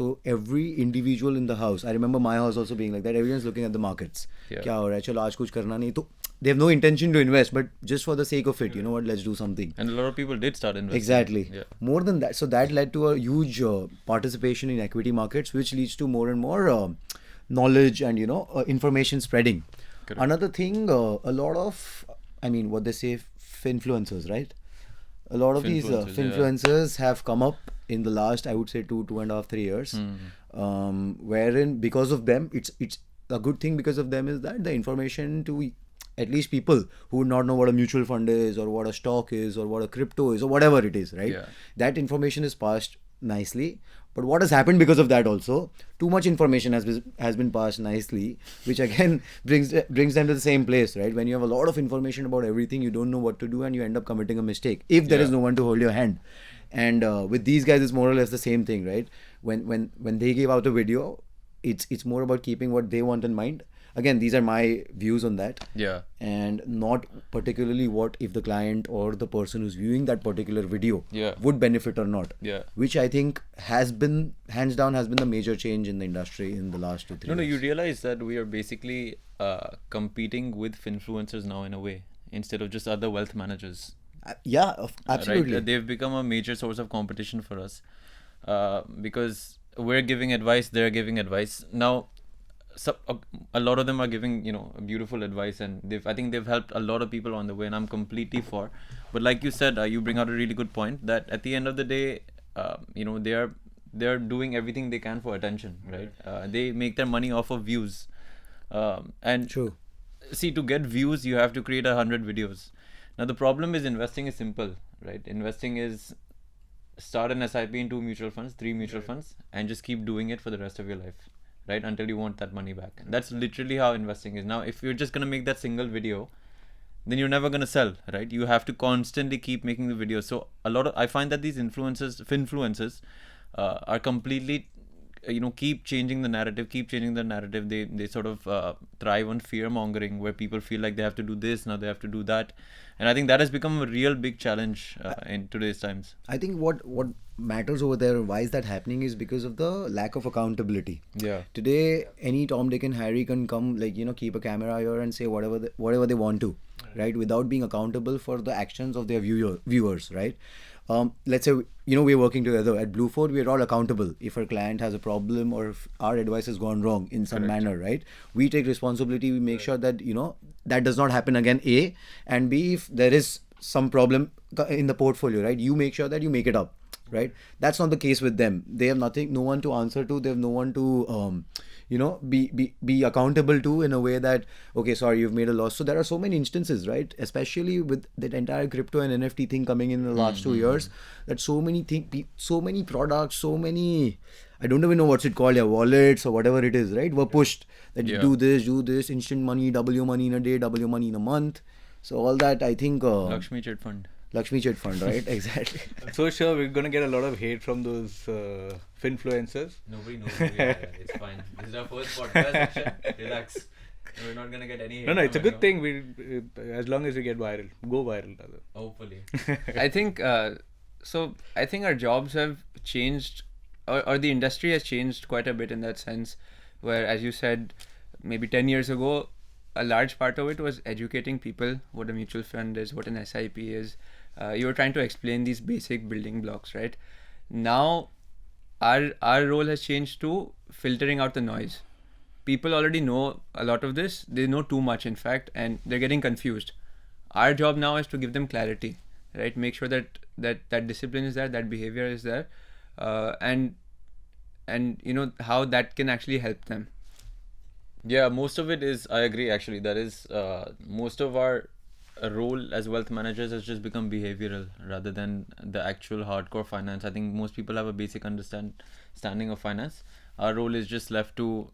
So every individual in the house, I remember my house also being like that. Everyone's looking at the markets. Yeah. क्या हो रहा है? चलो आज कुछ करना नहीं तो they have no intention to invest, but just for the sake of it, let's do something. And a lot of people did start investing. Exactly. Yeah. More than that, so that led to a huge participation in equity markets, which leads to more and more knowledge and information spreading. Correct. Another thing, a lot of, what they say, finfluencers, right? A lot of these Finfluencers, yeah. finfluencers have come up in the last, I would say, 2.5, 3 years, wherein because of them, it's a good thing because of them is that the information to at least people who would not know what a mutual fund is or what a stock is or what a crypto is or whatever it is, right? Yeah. That information is passed nicely. But what has happened because of that also, too much information has been passed nicely, which again brings them to the same place, right? When you have a lot of information about everything, you don't know what to do and you end up committing a mistake if there is no one to hold your hand. And with these guys, it's more or less the same thing, right? When they give out a video, it's more about keeping what they want in mind. again, these are my views on that. Yeah. And not particularly what if the client or the person who's viewing that particular video Yeah. would benefit or not. Yeah. Which I think has been, hands down, has been the major change in the industry in the last 2-3 No, years. you realize that we are basically competing with influencers now in a way, instead of just other wealth managers. Yeah, absolutely. Right? They've become a major source of competition for us, because we're giving advice, they're giving advice. Now, a lot of them are giving, beautiful advice, and I think they've helped a lot of people on the way, and I'm completely for. But like you said, you bring out a really good point that at the end of the day, they're doing everything they can for attention, right? They make their money off of views, and True. see, to get views, you have to create 100 videos. Now the problem is investing is simple, right? Investing is start an SIP in 2 mutual funds, 3 mutual funds, and just keep doing it for the rest of your life, right? Until you want that money back. That's literally how investing is. Now, if you're just gonna make that single video, then you're never gonna sell, right? You have to constantly keep making the videos. So I find that these influencers are completely, keep changing the narrative. They sort of thrive on fear mongering, where people feel like they have to do this, now they have to do that. And I think that has become a real big challenge in today's times. I think what matters over there, why is that happening, is because of the lack of accountability. Yeah. Today, any Tom, Dick and Harry can come, keep a camera here and say whatever they want to, right? Without being accountable for the actions of their viewers, right? Let's say, we're working together at Blue Fort, we're all accountable. If our client has a problem or if our advice has gone wrong in some manner, right? We take responsibility, we make sure that, that does not happen again, A, and B, if there is some problem in the portfolio, right? You make sure that you make it up, right? That's not the case with them. They have no one to answer to. They have no one to, be accountable to, in a way that, okay, sorry, you've made a loss. So there are so many instances, right? Especially with that entire crypto and NFT thing coming in the last 2 years, that so many products, so many, I don't even know what's it called, wallets or whatever it is, right? Were pushed that you do this, instant money, double your money in a day, double your money in a month. So all that, I think... Lakshmi Chit Fund, right? Exactly. I'm so sure we're gonna get a lot of hate from those finfluencers. Nobody knows who we are. It's fine. This is our first podcast. Relax. We're not gonna get any hate. No, it's a from good thing. We as long as we get viral, go viral rather. Hopefully. I think so. I think our jobs have changed, or the industry has changed quite a bit in that sense. Where, as you said, maybe 10 years ago, a large part of it was educating people what a mutual fund is, what an SIP is. You were trying to explain these basic building blocks, right? Now, our role has changed to filtering out the noise. People already know a lot of this. They know too much, in fact, and they're getting confused. Our job now is to give them clarity, right? Make sure that discipline is there, that behavior is there, and how that can actually help them. Yeah, most of it is, I agree actually, that is, most of our role as wealth managers has just become behavioral rather than the actual hardcore finance. I think most people have a basic understanding of finance. Our role is just left to,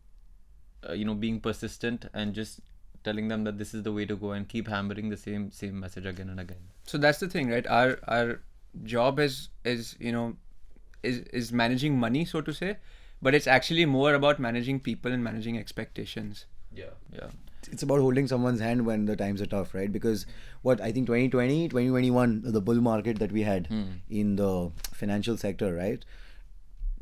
being persistent and just telling them that this is the way to go and keep hammering the same message again and again. So that's the thing, right? Our job is managing money, so to say, but it's actually more about managing people and managing expectations. Yeah. It's about holding someone's hand when the times are tough, right? Because I think 2020, 2021, the bull market that we had in the financial sector, right?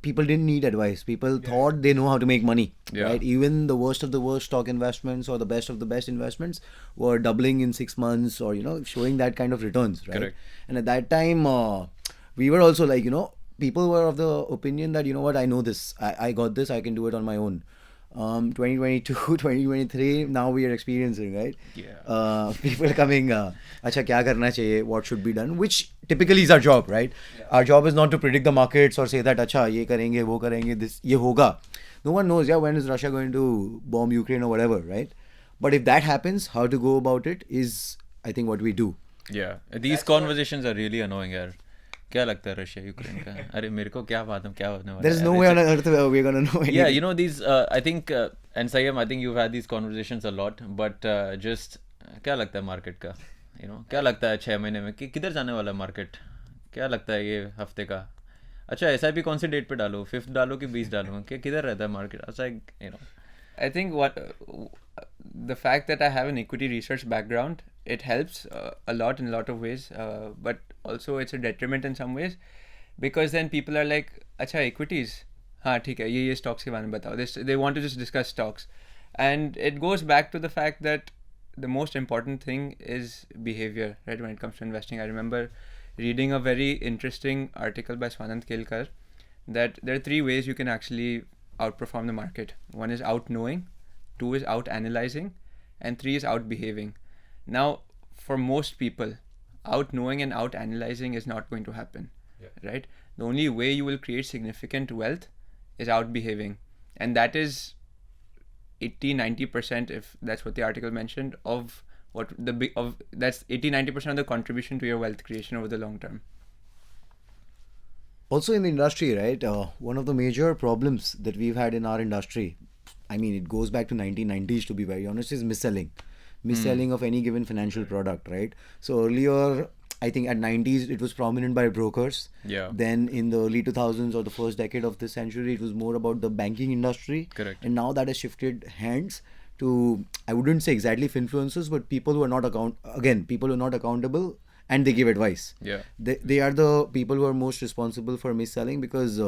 People didn't need advice. People thought they know how to make money, right? Even the worst of the worst stock investments or the best of the best investments were doubling in 6 months, or, showing that kind of returns, right? Correct. And at that time, we were also like, people were of the opinion that, I know this, I got this, I can do it on my own. 2022, 2023, now we are experiencing, right? People coming, acha kya karna chahiye, what should be done, which typically is our job, right? Our job is not to predict the markets or say that acha ye karenge, wo karenge, this ye hoga. No one knows, when is Russia going to bomb Ukraine or whatever, right? But if that happens, how to go about it is, I think, what we do. Yeah, these conversations are really annoying, yaar. क्या लगता है Russia Ukraine का? अरे मेरे को क्या होने वाला है? There is no way on earth we're gonna know anything. Yeah, these I think and Sayyam, I think you've had these conversations a lot, but just क्या लगता है मार्केट का? क्या लगता है 6 महीने में कि किधर जाने वाला है मार्केट? क्या लगता है ये हफ्ते का? अच्छा SIP कौन सी डेट पे डालो? 5th डालो कि 20 डालो? कि किधर रहता है मार्केट? अच्छा I think the fact that I have an equity research background, it helps a lot in a lot of ways, but also it's a detriment in some ways, because then people are like, अच्छा equities, हाँ ठीक है, ये stocks के बारे में बताओ. They want to just discuss stocks, and it goes back to the fact that the most important thing is behavior, right? When it comes to investing, I remember reading a very interesting article by Swanand Kelkar that there are 3 ways you can actually outperform the market. 1 is out knowing, 2 is out analyzing, and 3 is out behaving. Now, for most people, out knowing and out analyzing is not going to happen, right? The only way you will create significant wealth is out behaving, and that is 80-90%, if that's what the article mentioned, of what that's 80-90% of the contribution to your wealth creation over the long term. Also in the industry, right, one of the major problems that we've had in our industry, I mean, it goes back to 1990s, to be very honest, is misselling of any given financial product, right? So earlier, I think at 90s it was prominent by brokers. Yeah. Then in the early 2000s or the first decade of this century, it was more about the banking industry. Correct. And now that has shifted hands to, I wouldn't say exactly influencers, but people who are not people who are not accountable, and they give advice. Yeah. They are the people who are most responsible for mis-selling, because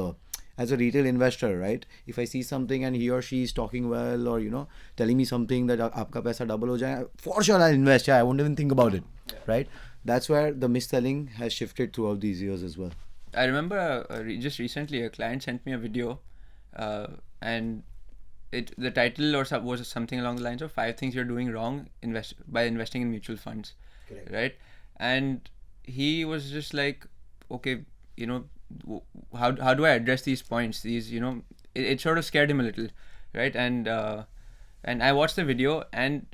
as a retail investor, right, if I see something and he or she is talking well, or telling me something that aapka paisa double ho jayega, for sure I'll invest. I won't even think about it, right? That's where the mis-selling has shifted throughout these years as well. I remember just recently a client sent me a video, and the title was something along the lines of 5 things you're doing wrong by investing in mutual funds. Correct. Right? And he was just like, okay, how do I address these points? It sort of scared him a little, right? And I watched the video, and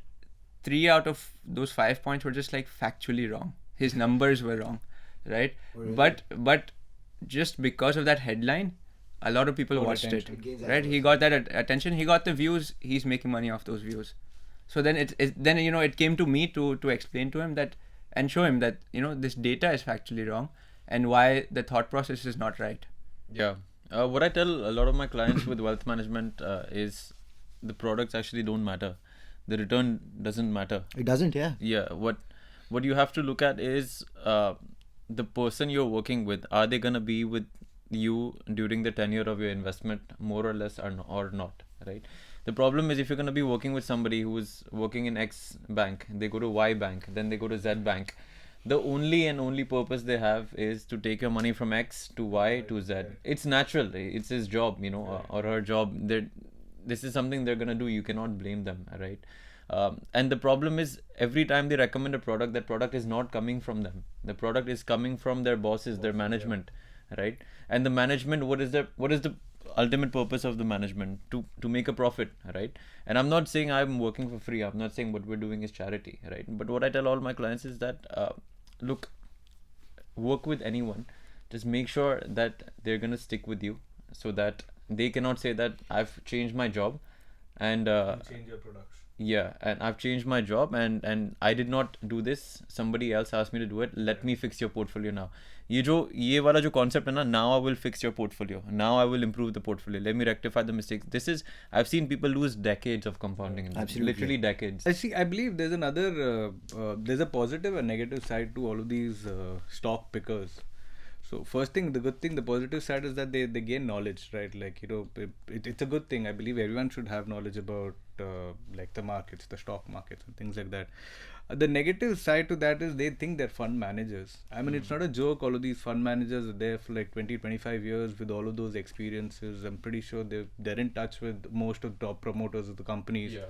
3 out of those 5 points were just like factually wrong. His numbers were wrong, right? Really? But just because of that headline, a lot of people watched it, right? He got that attention. He got the views. He's making money off those views. So then it came to me to explain to him that, and show him that this data is factually wrong, and why the thought process is not right. Yeah. What I tell a lot of my clients with wealth management is the products actually don't matter. The return doesn't matter. It doesn't, yeah. Yeah. What you have to look at is the person you're working with. Are they gonna be with you during the tenure of your investment, more or less, or not, right? The problem is, if you're gonna be working with somebody who is working in X bank, they go to Y bank, then they go to Z bank. The only purpose they have is to take your money from X to Y to Z. It's natural. It's his job, or her job. This is something they're gonna do. You cannot blame them, right? And the problem is, every time they recommend a product, that product is not coming from them. The product is coming from their bosses, their management, right? And the management, what is the ultimate purpose of the management? To make a profit, right? And I'm not saying I'm working for free. I'm not saying what we're doing is charity, right? But what I tell all my clients is that look, work with anyone, just make sure that they're gonna stick with you, so that they cannot say that I've changed my job and change your products. Yeah, and I've changed my job and I did not do this. Somebody else asked me to do it. Let me fix your portfolio now. ये वाला जो concept है ना, now I will fix your portfolio. Now I will improve the portfolio. Let me rectify the mistakes. I've seen people lose decades of compounding. Absolutely. Literally decades. I believe there's there's a positive and negative side to all of these stock pickers. So first thing, the positive side is that they gain knowledge, right? Like, it's a good thing. I believe everyone should have knowledge about like the markets, the stock markets and things like that. The negative side to that is they think they're fund managers. I mean, it's not a joke. All of these fund managers are there for like 20-25 years with all of those experiences. I'm pretty sure they're in touch with most of the top promoters of the companies. Yeah.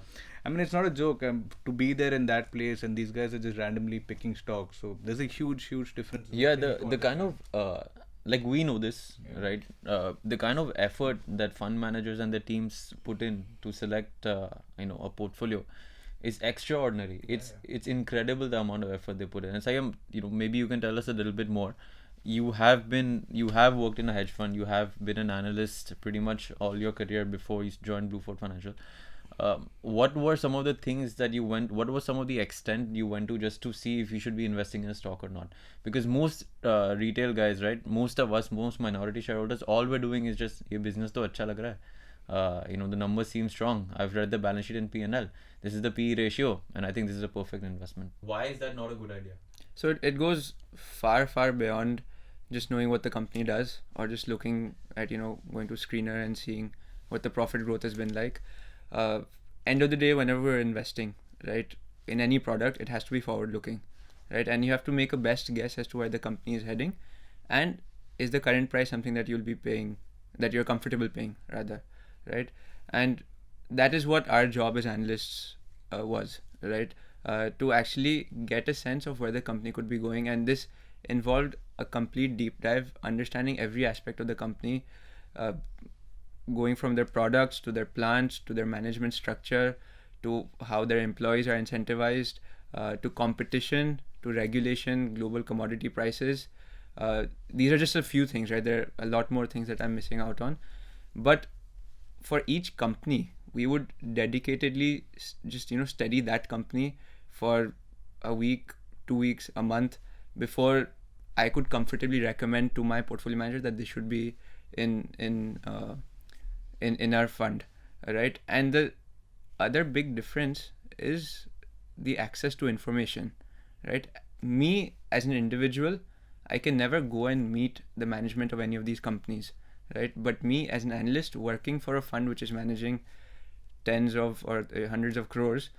I mean, it's not a joke to be there in that place, and these guys are just randomly picking stocks. So there's a huge difference. Yeah, the kind of like, we know this, right? The kind of effort that fund managers and their teams put in to select a portfolio is extraordinary. It's incredible, the amount of effort they put in. And so, maybe you can tell us a little bit more. You have worked in a hedge fund. You have been an analyst pretty much all your career before you joined Blue Fort Financial. What were some of the things that what was some of the extent you went to just to see if you should be investing in a stock or not? Because most retail guys, right, most of us, most minority shareholders, all we're doing is just, ye business to acha lag raha hai, The numbers seem strong. I've read the balance sheet and P&L. This is the PE ratio, and I think this is a perfect investment. Why is that not a good idea? So it goes far, far beyond just knowing what the company does, or just looking at, going to screener and seeing what the profit growth has been like. End of the day, whenever we're investing, right, in any product, it has to be forward looking, right? And you have to make a best guess as to where the company is heading, and is the current price something that you'll be paying, that you're comfortable paying rather, right? And that is what our job as analysts was, right? To actually get a sense of where the company could be going. And this involved a complete deep dive, understanding every aspect of the company, going from their products to their plants to their management structure to how their employees are incentivized, to competition, to regulation, global commodity prices. These are just a few things, right? There are a lot more things that I'm missing out on. But for each company, we would dedicatedly just, study that company for a week, 2 weeks, a month before I could comfortably recommend to my portfolio manager that they should be in our fund, right? And the other big difference is the access to information, right? Me as an individual, I can never go and meet the management of any of these companies, right? But me as an analyst working for a fund which is managing tens of or hundreds of crores,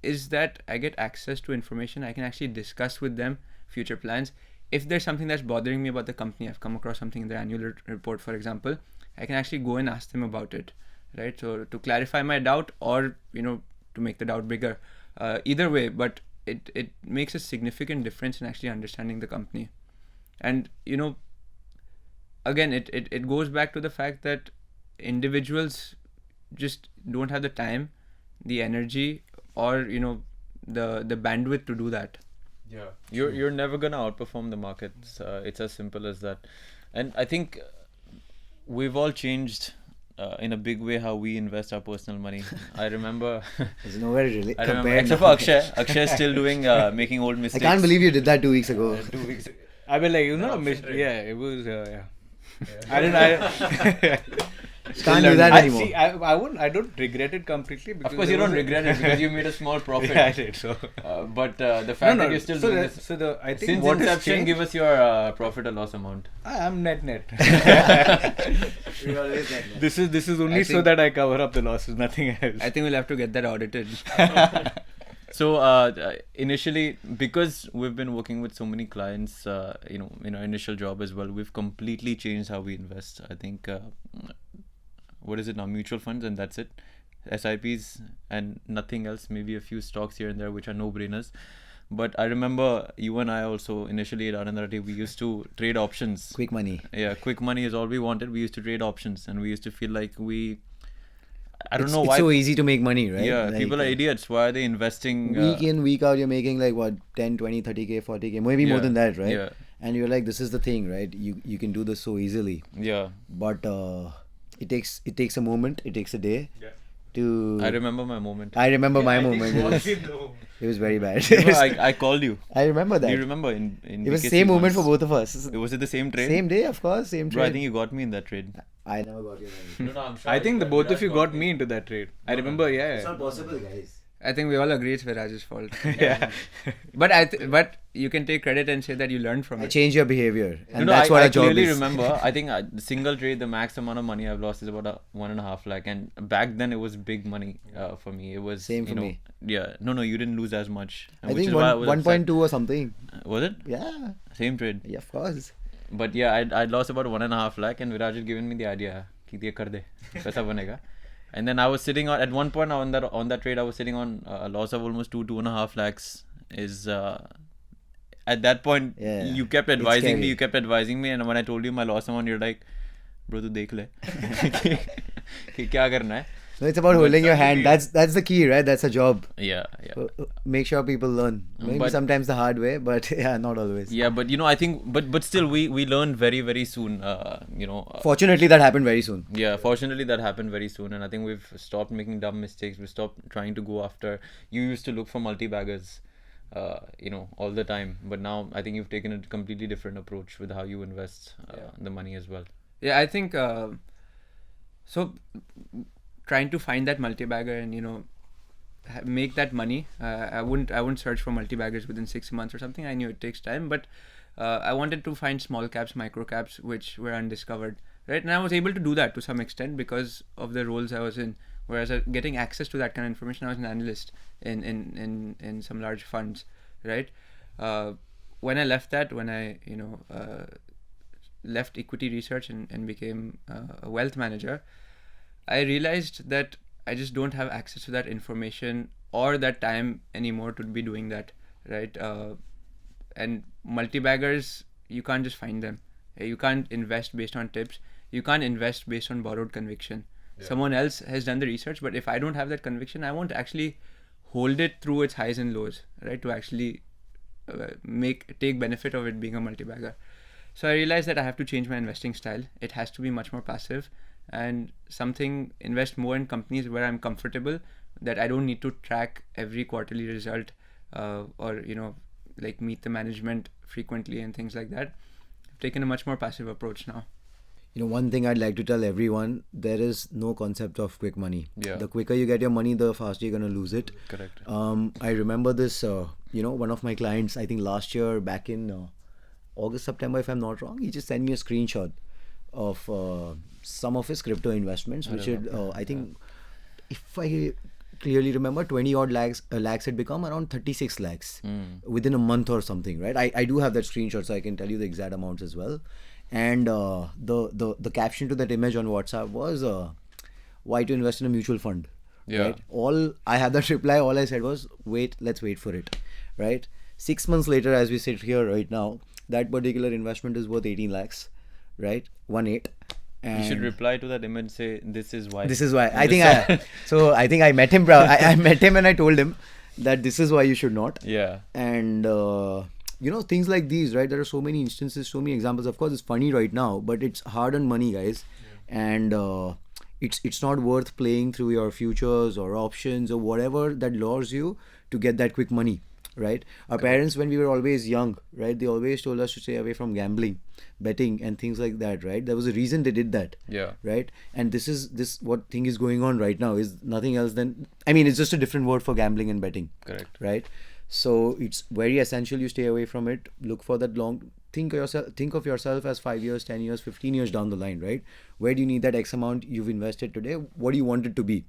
is that I get access to information. I can actually discuss with them future plans. If there's something that's bothering me about the company, I've come across something in their annual report, for example, I can actually go and ask them about it, right? So to clarify my doubt, or to make the doubt bigger, either way, but it makes a significant difference in actually understanding the company. And again, it goes back to the fact that individuals just don't have the time, the energy, or the bandwidth to do that. Yeah, you're never gonna outperform the markets. It's as simple as that. And I think we've all changed in a big way how we invest our personal money. I remember. There's nowhere to really I remember, compare. except for Akshay. Akshay is still doing making old I mistakes. can't believe you did that 2 weeks ago. 2 weeks. I mean, like, yeah, it was, yeah. I Can't do that anymore. see, I don't regret it completely. Because Of course, you don't regret it because you made a small profit. Yeah, I did so. But the fact that you're still doing this. So I think Since what has inception, changed, give us your profit or loss amount. I'm net. We always get that. This is only so think- that I cover up the losses, nothing else. I think we'll have to get that audited. So initially, because we've been working with so many clients, in our initial job as well, we've completely changed how we invest. I think, what is it now? Mutual funds, and that's it. SIPs and nothing else. Maybe a few stocks here and there, which are no-brainers. But I remember you and I also initially at Anandarati, we used to trade options. Quick money. Yeah, quick money is all we wanted. We used to trade options, and we used to feel like I don't know It's why. so easy to make money, right? Yeah, Like, people are idiots. Why are they investing? Week in, week out, you're making like what, 10, 20, 30K, 40K, maybe more Yeah, than that, right? yeah. And you're like, this is the thing, right? You can do this so easily. Yeah. But it takes a moment, it takes a day to... I remember my moment. I remember my moment. It was very bad. No, I called you. I remember that. Do you remember in It was the BKC same moment for once? both of us. Was it the same trade? Same day, of course, same Bro, I trade. think you got me in that trade. I never got you. I think the both of you got me into that trade. I remember, yeah. possible, guys. I think we all agree it's Viraj's fault. Yeah. But you can take credit and say that you learned from I it. change your behavior, and No, that's what I our job clearly is. remember. I think the single trade, the max amount of money I've lost is about 1.5 lakh, and back then it was big money for me. It was Same for me. Yeah, no, you didn't lose as much. I which think is why I was 1.2 or something. upset. Was it Yeah, same trade? yeah, of course. But yeah, I'd lost about 1.5 lakh, and Viraj had given me the idea कि ये कर दे पैसा बनेगा. And then I was sitting on, at one point on that trade, I was sitting on a loss of almost 2.5 lakhs. Is at that point Yeah, you kept it's advising me, scary. and when I told you my loss amount, you're like, bro, तू देख ले कि क्या करना है. No, it's about holding your hand. That's the key, right? That's a job. Yeah. Make sure people learn. Maybe But- sometimes the hard way, but yeah, not always. Yeah, but I think, but still, we learned very, very soon. Fortunately, that happened very soon. Yeah, fortunately that happened very soon, and I think we've stopped making dumb mistakes. We stopped trying to go after. You used to look for multi-baggers, all the time, but now I think you've taken a completely different approach with how you invest the money as well. Yeah, I think So trying to find that multi-bagger and make that money. I wouldn't search for multi-baggers within 6 months or something. I knew it takes time, but I wanted to find small caps, micro caps, which were undiscovered, right? And I was able to do that to some extent because of the roles I was in. Whereas getting access to that kind of information, I was an analyst in some large funds, right? When I left that, when I left equity research and became a wealth manager, I realized that I just don't have access to that information or that time anymore to be doing that, right? And multi-baggers, you can't just find them. You can't invest based on tips. You can't invest based on borrowed conviction. Yeah. Someone else has done the research, but if I don't have that conviction, I won't actually hold it through its highs and lows, right? To actually take benefit of it being a multi-bagger. So I realized that I have to change my investing style. It has to be much more passive and invest more in companies where I'm comfortable, that I don't need to track every quarterly result or like meet the management frequently and things like that. I've taken a much more passive approach now. One thing I'd like to tell everyone, there is no concept of quick money. Yeah. The quicker you get your money, the faster you're going to lose it. Correct. I remember this, one of my clients, I think last year back in August, September, if I'm not wrong, he just sent me a screenshot of some of his crypto investments, which I think, if I clearly remember, 20 odd lakhs had become around 36 lakhs within a month or something, right? I do have that screenshot, so I can tell you the exact amounts as well. And the caption to that image on WhatsApp was why to invest in a mutual fund. Yeah. Right? I had that reply. All I said was, let's wait for it. Right? 6 months later, as we sit here right now, that particular investment is worth 18 lakhs. Right? 1/8. And you should reply to that image, say, this is why. This is why. I think I met him. I met him and I told him that this is why you should not. Yeah. And things like these, right? There are so many instances, so many examples. Of course, it's funny right now, but it's hard-earned money, guys. Yeah. And it's not worth playing through your futures or options or whatever that lures you to get that quick money, right? Our parents, when we were always young, right, they always told us to stay away from gambling, betting, and things like that, right? There was a reason they did that. Yeah. Right? And what thing is going on right now is nothing else than, it's just a different word for gambling and betting. Correct. Right? So it's very essential you stay away from it. Look for that think of yourself as 5 years, 10 years, 15 years down the line, right? Where do you need that X amount you've invested today? What do you want it to be?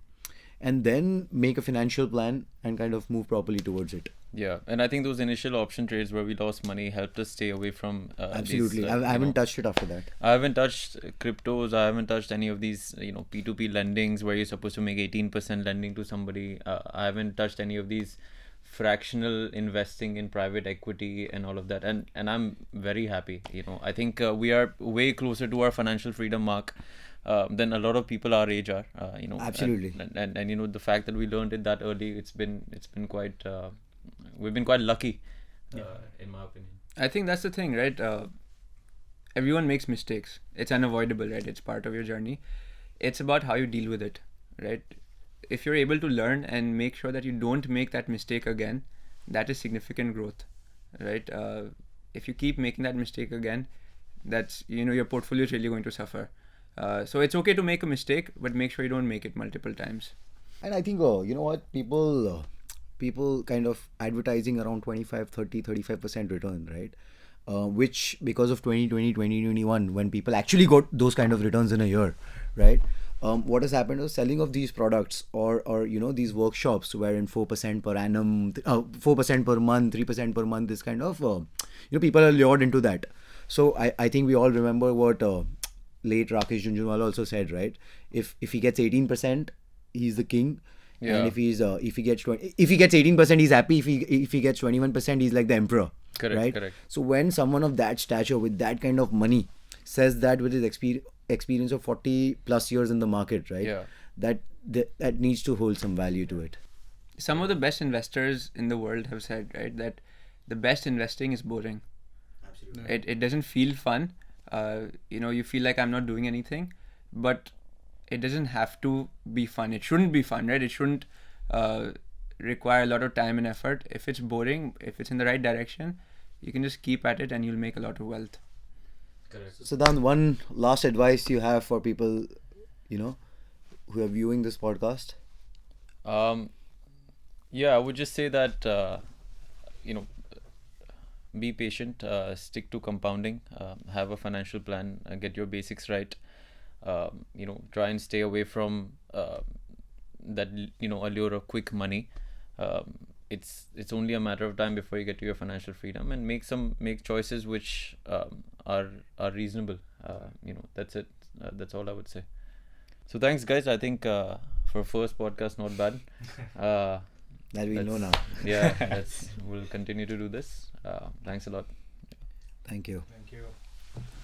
And then make a financial plan and kind of move properly towards it. Yeah, and I think those initial option trades where we lost money helped us stay away from absolutely. I haven't touched it after that. I haven't touched cryptos. I haven't touched any of these P2P lendings where you're supposed to make 18% lending to somebody. I haven't touched any of these fractional investing in private equity and all of that, and I'm very happy. I think we are way closer to our financial freedom mark than a lot of people our age are. Absolutely. And the fact that we learned it that early, it's been quite we've been quite lucky, in my opinion. I think that's the thing, right? Everyone makes mistakes. It's unavoidable, right? It's part of your journey. It's about how you deal with it, right? If you're able to learn and make sure that you don't make that mistake again, that is significant growth, right? If you keep making that mistake again, that's, your portfolio is really going to suffer. So it's okay to make a mistake, but make sure you don't make it multiple times. And I think, people kind of advertising around 25, 30, 35% return, right? Which because of 2020, 2021, when people actually got those kind of returns in a year, right? What has happened is selling of these products or these workshops wherein 4% per annum, 4% per month, 3% per month, this kind of, people are lured into that. So I think we all remember what late Rakesh Jhunjhunwala also said, right? If he gets 18%, he's the king. Yeah. And if he gets 18%, he's happy. If he gets 21%, he's like the emperor. Correct. Right? Correct. So when someone of that stature with that kind of money says that with his experience of 40 plus years in the market, right? Yeah. That needs to hold some value to it. Some of the best investors in the world have said, right, that the best investing is boring. Absolutely. It doesn't feel fun. You feel like I'm not doing anything, but it doesn't have to be fun. It shouldn't be fun, right? It shouldn't require a lot of time and effort. If it's boring, if it's in the right direction, you can just keep at it and you'll make a lot of wealth. Correct. So then, one last advice you have for people, who are viewing this podcast? Yeah, I would just say that be patient, stick to compounding, have a financial plan, get your basics right. Try and stay away from that allure of quick money. It's only a matter of time before you get to your financial freedom, and make choices which are reasonable. That's it. That's all I would say. So thanks, guys. I think for first podcast, not bad. That we know now. Yeah, we'll continue to do this. Thanks a lot. Thank you. Thank you.